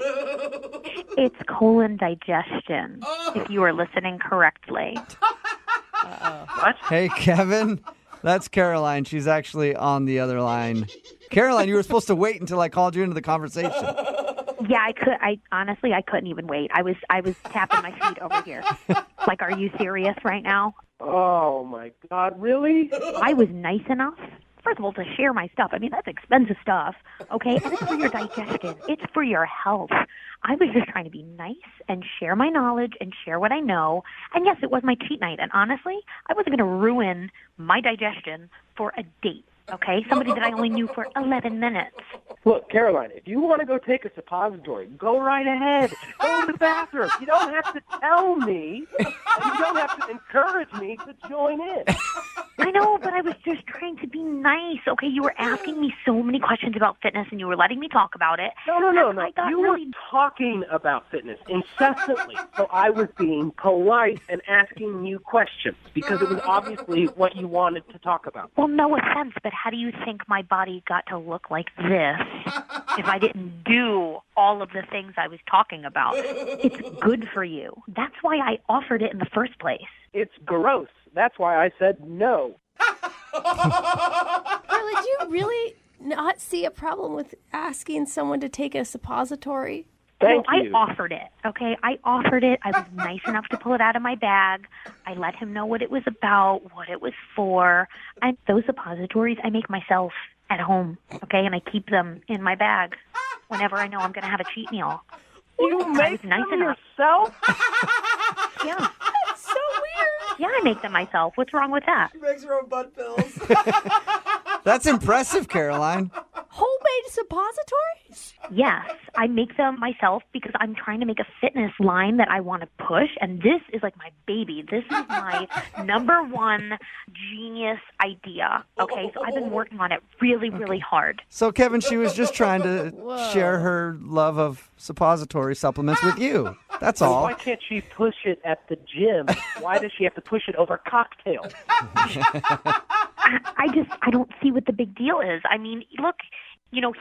It's colon digestion, if you are listening correctly. What? Hey, Kevin, that's Caroline. She's actually on the other line. Caroline, you were supposed to wait until I called you into the conversation. Yeah, I honestly couldn't even wait. I was tapping my feet over here. Like, are you serious right now? Oh my God, really? I was nice enough, first of all, to share my stuff. I mean, that's expensive stuff, okay? And it's for your digestion. It's for your health. I was just trying to be nice and share my knowledge and share what I know. And yes, it was my cheat night. And honestly, I wasn't going to ruin my digestion for a date. Okay, somebody that I only knew for 11 minutes. Look, Caroline, if you want to go take a suppository, go right ahead. Go to the bathroom. You don't have to tell me, and you don't have to encourage me to join in. I know, but I was just trying to be nice. Okay, you were asking me so many questions about fitness, and you were letting me talk about it. No. You were talking about fitness incessantly, so I was being polite and asking you questions because it was obviously what you wanted to talk about. Well, no offense, but how do you think my body got to look like this if I didn't do all of the things I was talking about? It's good for you. That's why I offered it in the first place. It's gross. That's why I said no. Carly, do you really not see a problem with asking someone to take a suppository? Thank you. I offered it, okay? I offered it. I was nice enough to pull it out of my bag. I let him know what it was about, what it was for. And those suppositories I make myself at home, okay? And I keep them in my bag whenever I know I'm going to have a cheat meal. You make them yourself? Yeah. That's so weird. Yeah, I make them myself. What's wrong with that? She makes her own butt pills. That's impressive, Caroline. Homemade suppositories? Yes, I make them myself because I'm trying to make a fitness line that I want to push, and this is like my baby. This is my number one genius idea. Okay, so I've been working on it really, really hard. So, Kevin, she was just trying to share her love of suppository supplements with you. That's all. Why can't she push it at the gym? Why does she have to push it over cocktails? I don't see what the big deal is. I mean, look,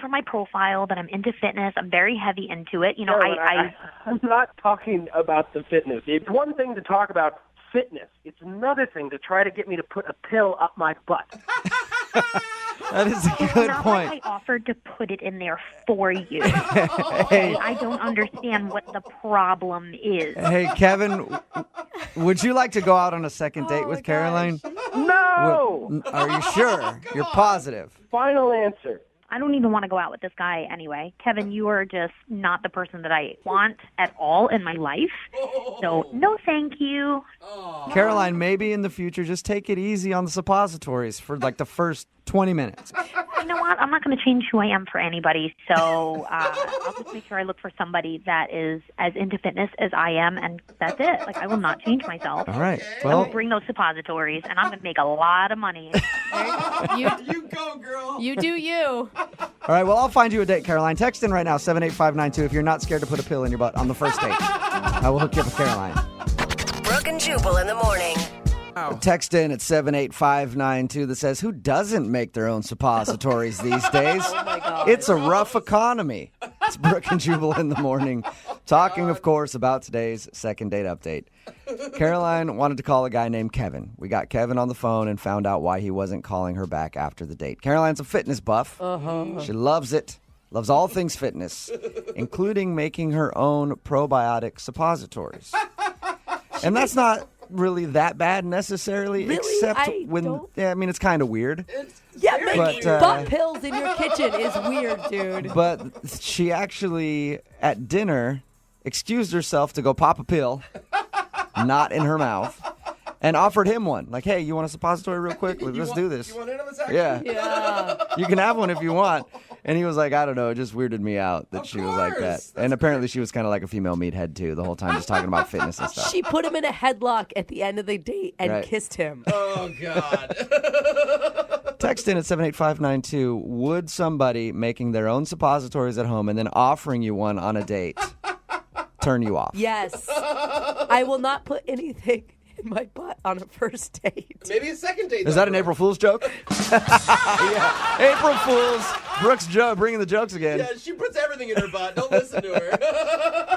for my profile that I'm into fitness, I'm very heavy into it. I'm not talking about the fitness. It's one thing to talk about fitness. It's another thing to try to get me to put a pill up my butt. That is a It's good not point. like I offered to put it in there for you. Okay? I don't understand what the problem is. Hey, Kevin, would you like to go out on a second date with Caroline? No! Are you sure? You're positive? Final answer. I don't even want to go out with this guy anyway. Kevin, you are just not the person that I want at all in my life. So, no thank you. Caroline, maybe in the future, just take it easy on the suppositories for like the first 20 minutes. You know what? I'm not going to change who I am for anybody. So I'll just make sure I look for somebody that is as into fitness as I am, and that's it. Like, I will not change myself. All right. I Well, will bring those suppositories, and I'm going to make a lot of money. You go, girl. You do you. all right. Well, I'll find you a date, Caroline. Text in right now, 78592, if you're not scared to put a pill in your butt on the first date. I will hook you up with Caroline. Brooke and Jubal in the morning. Text in at 78592 that says, who doesn't make their own suppositories these days? Oh my God. It's a rough economy. It's Brooke and Jubal in the morning. Talking, of course, about today's second date update. Caroline wanted to call a guy named Kevin. We got Kevin on the phone and found out why he wasn't calling her back after the date. Caroline's a fitness buff. She loves it. Loves all things fitness, including making her own probiotic suppositories. And that's not really that bad necessarily, except I mean, it's kind of weird. Yeah, making But, butt pills in your kitchen is weird, dude. But she actually, at dinner, excused herself to go pop a pill, not in her mouth, and offered him one. Like, hey, you want a suppository real quick? Let's do this. You want in on this action? Yeah. You can have one if you want. And he was like, I don't know, it just weirded me out that she was like that. And apparently she was kind of like a female meathead, too, the whole time, just talking about fitness and stuff. She put him in a headlock at the end of the date and Right. kissed him. Oh, God. Text in at 78592, would somebody making their own suppositories at home and then offering you one on a date turn you off? Yes. I will not put anything in my butt on a first date. Maybe a second date. Is that an April Fool's joke? Yeah. April Fool's. Brooke's bringing the jokes again. Yeah, she puts everything in her butt. Don't listen to her.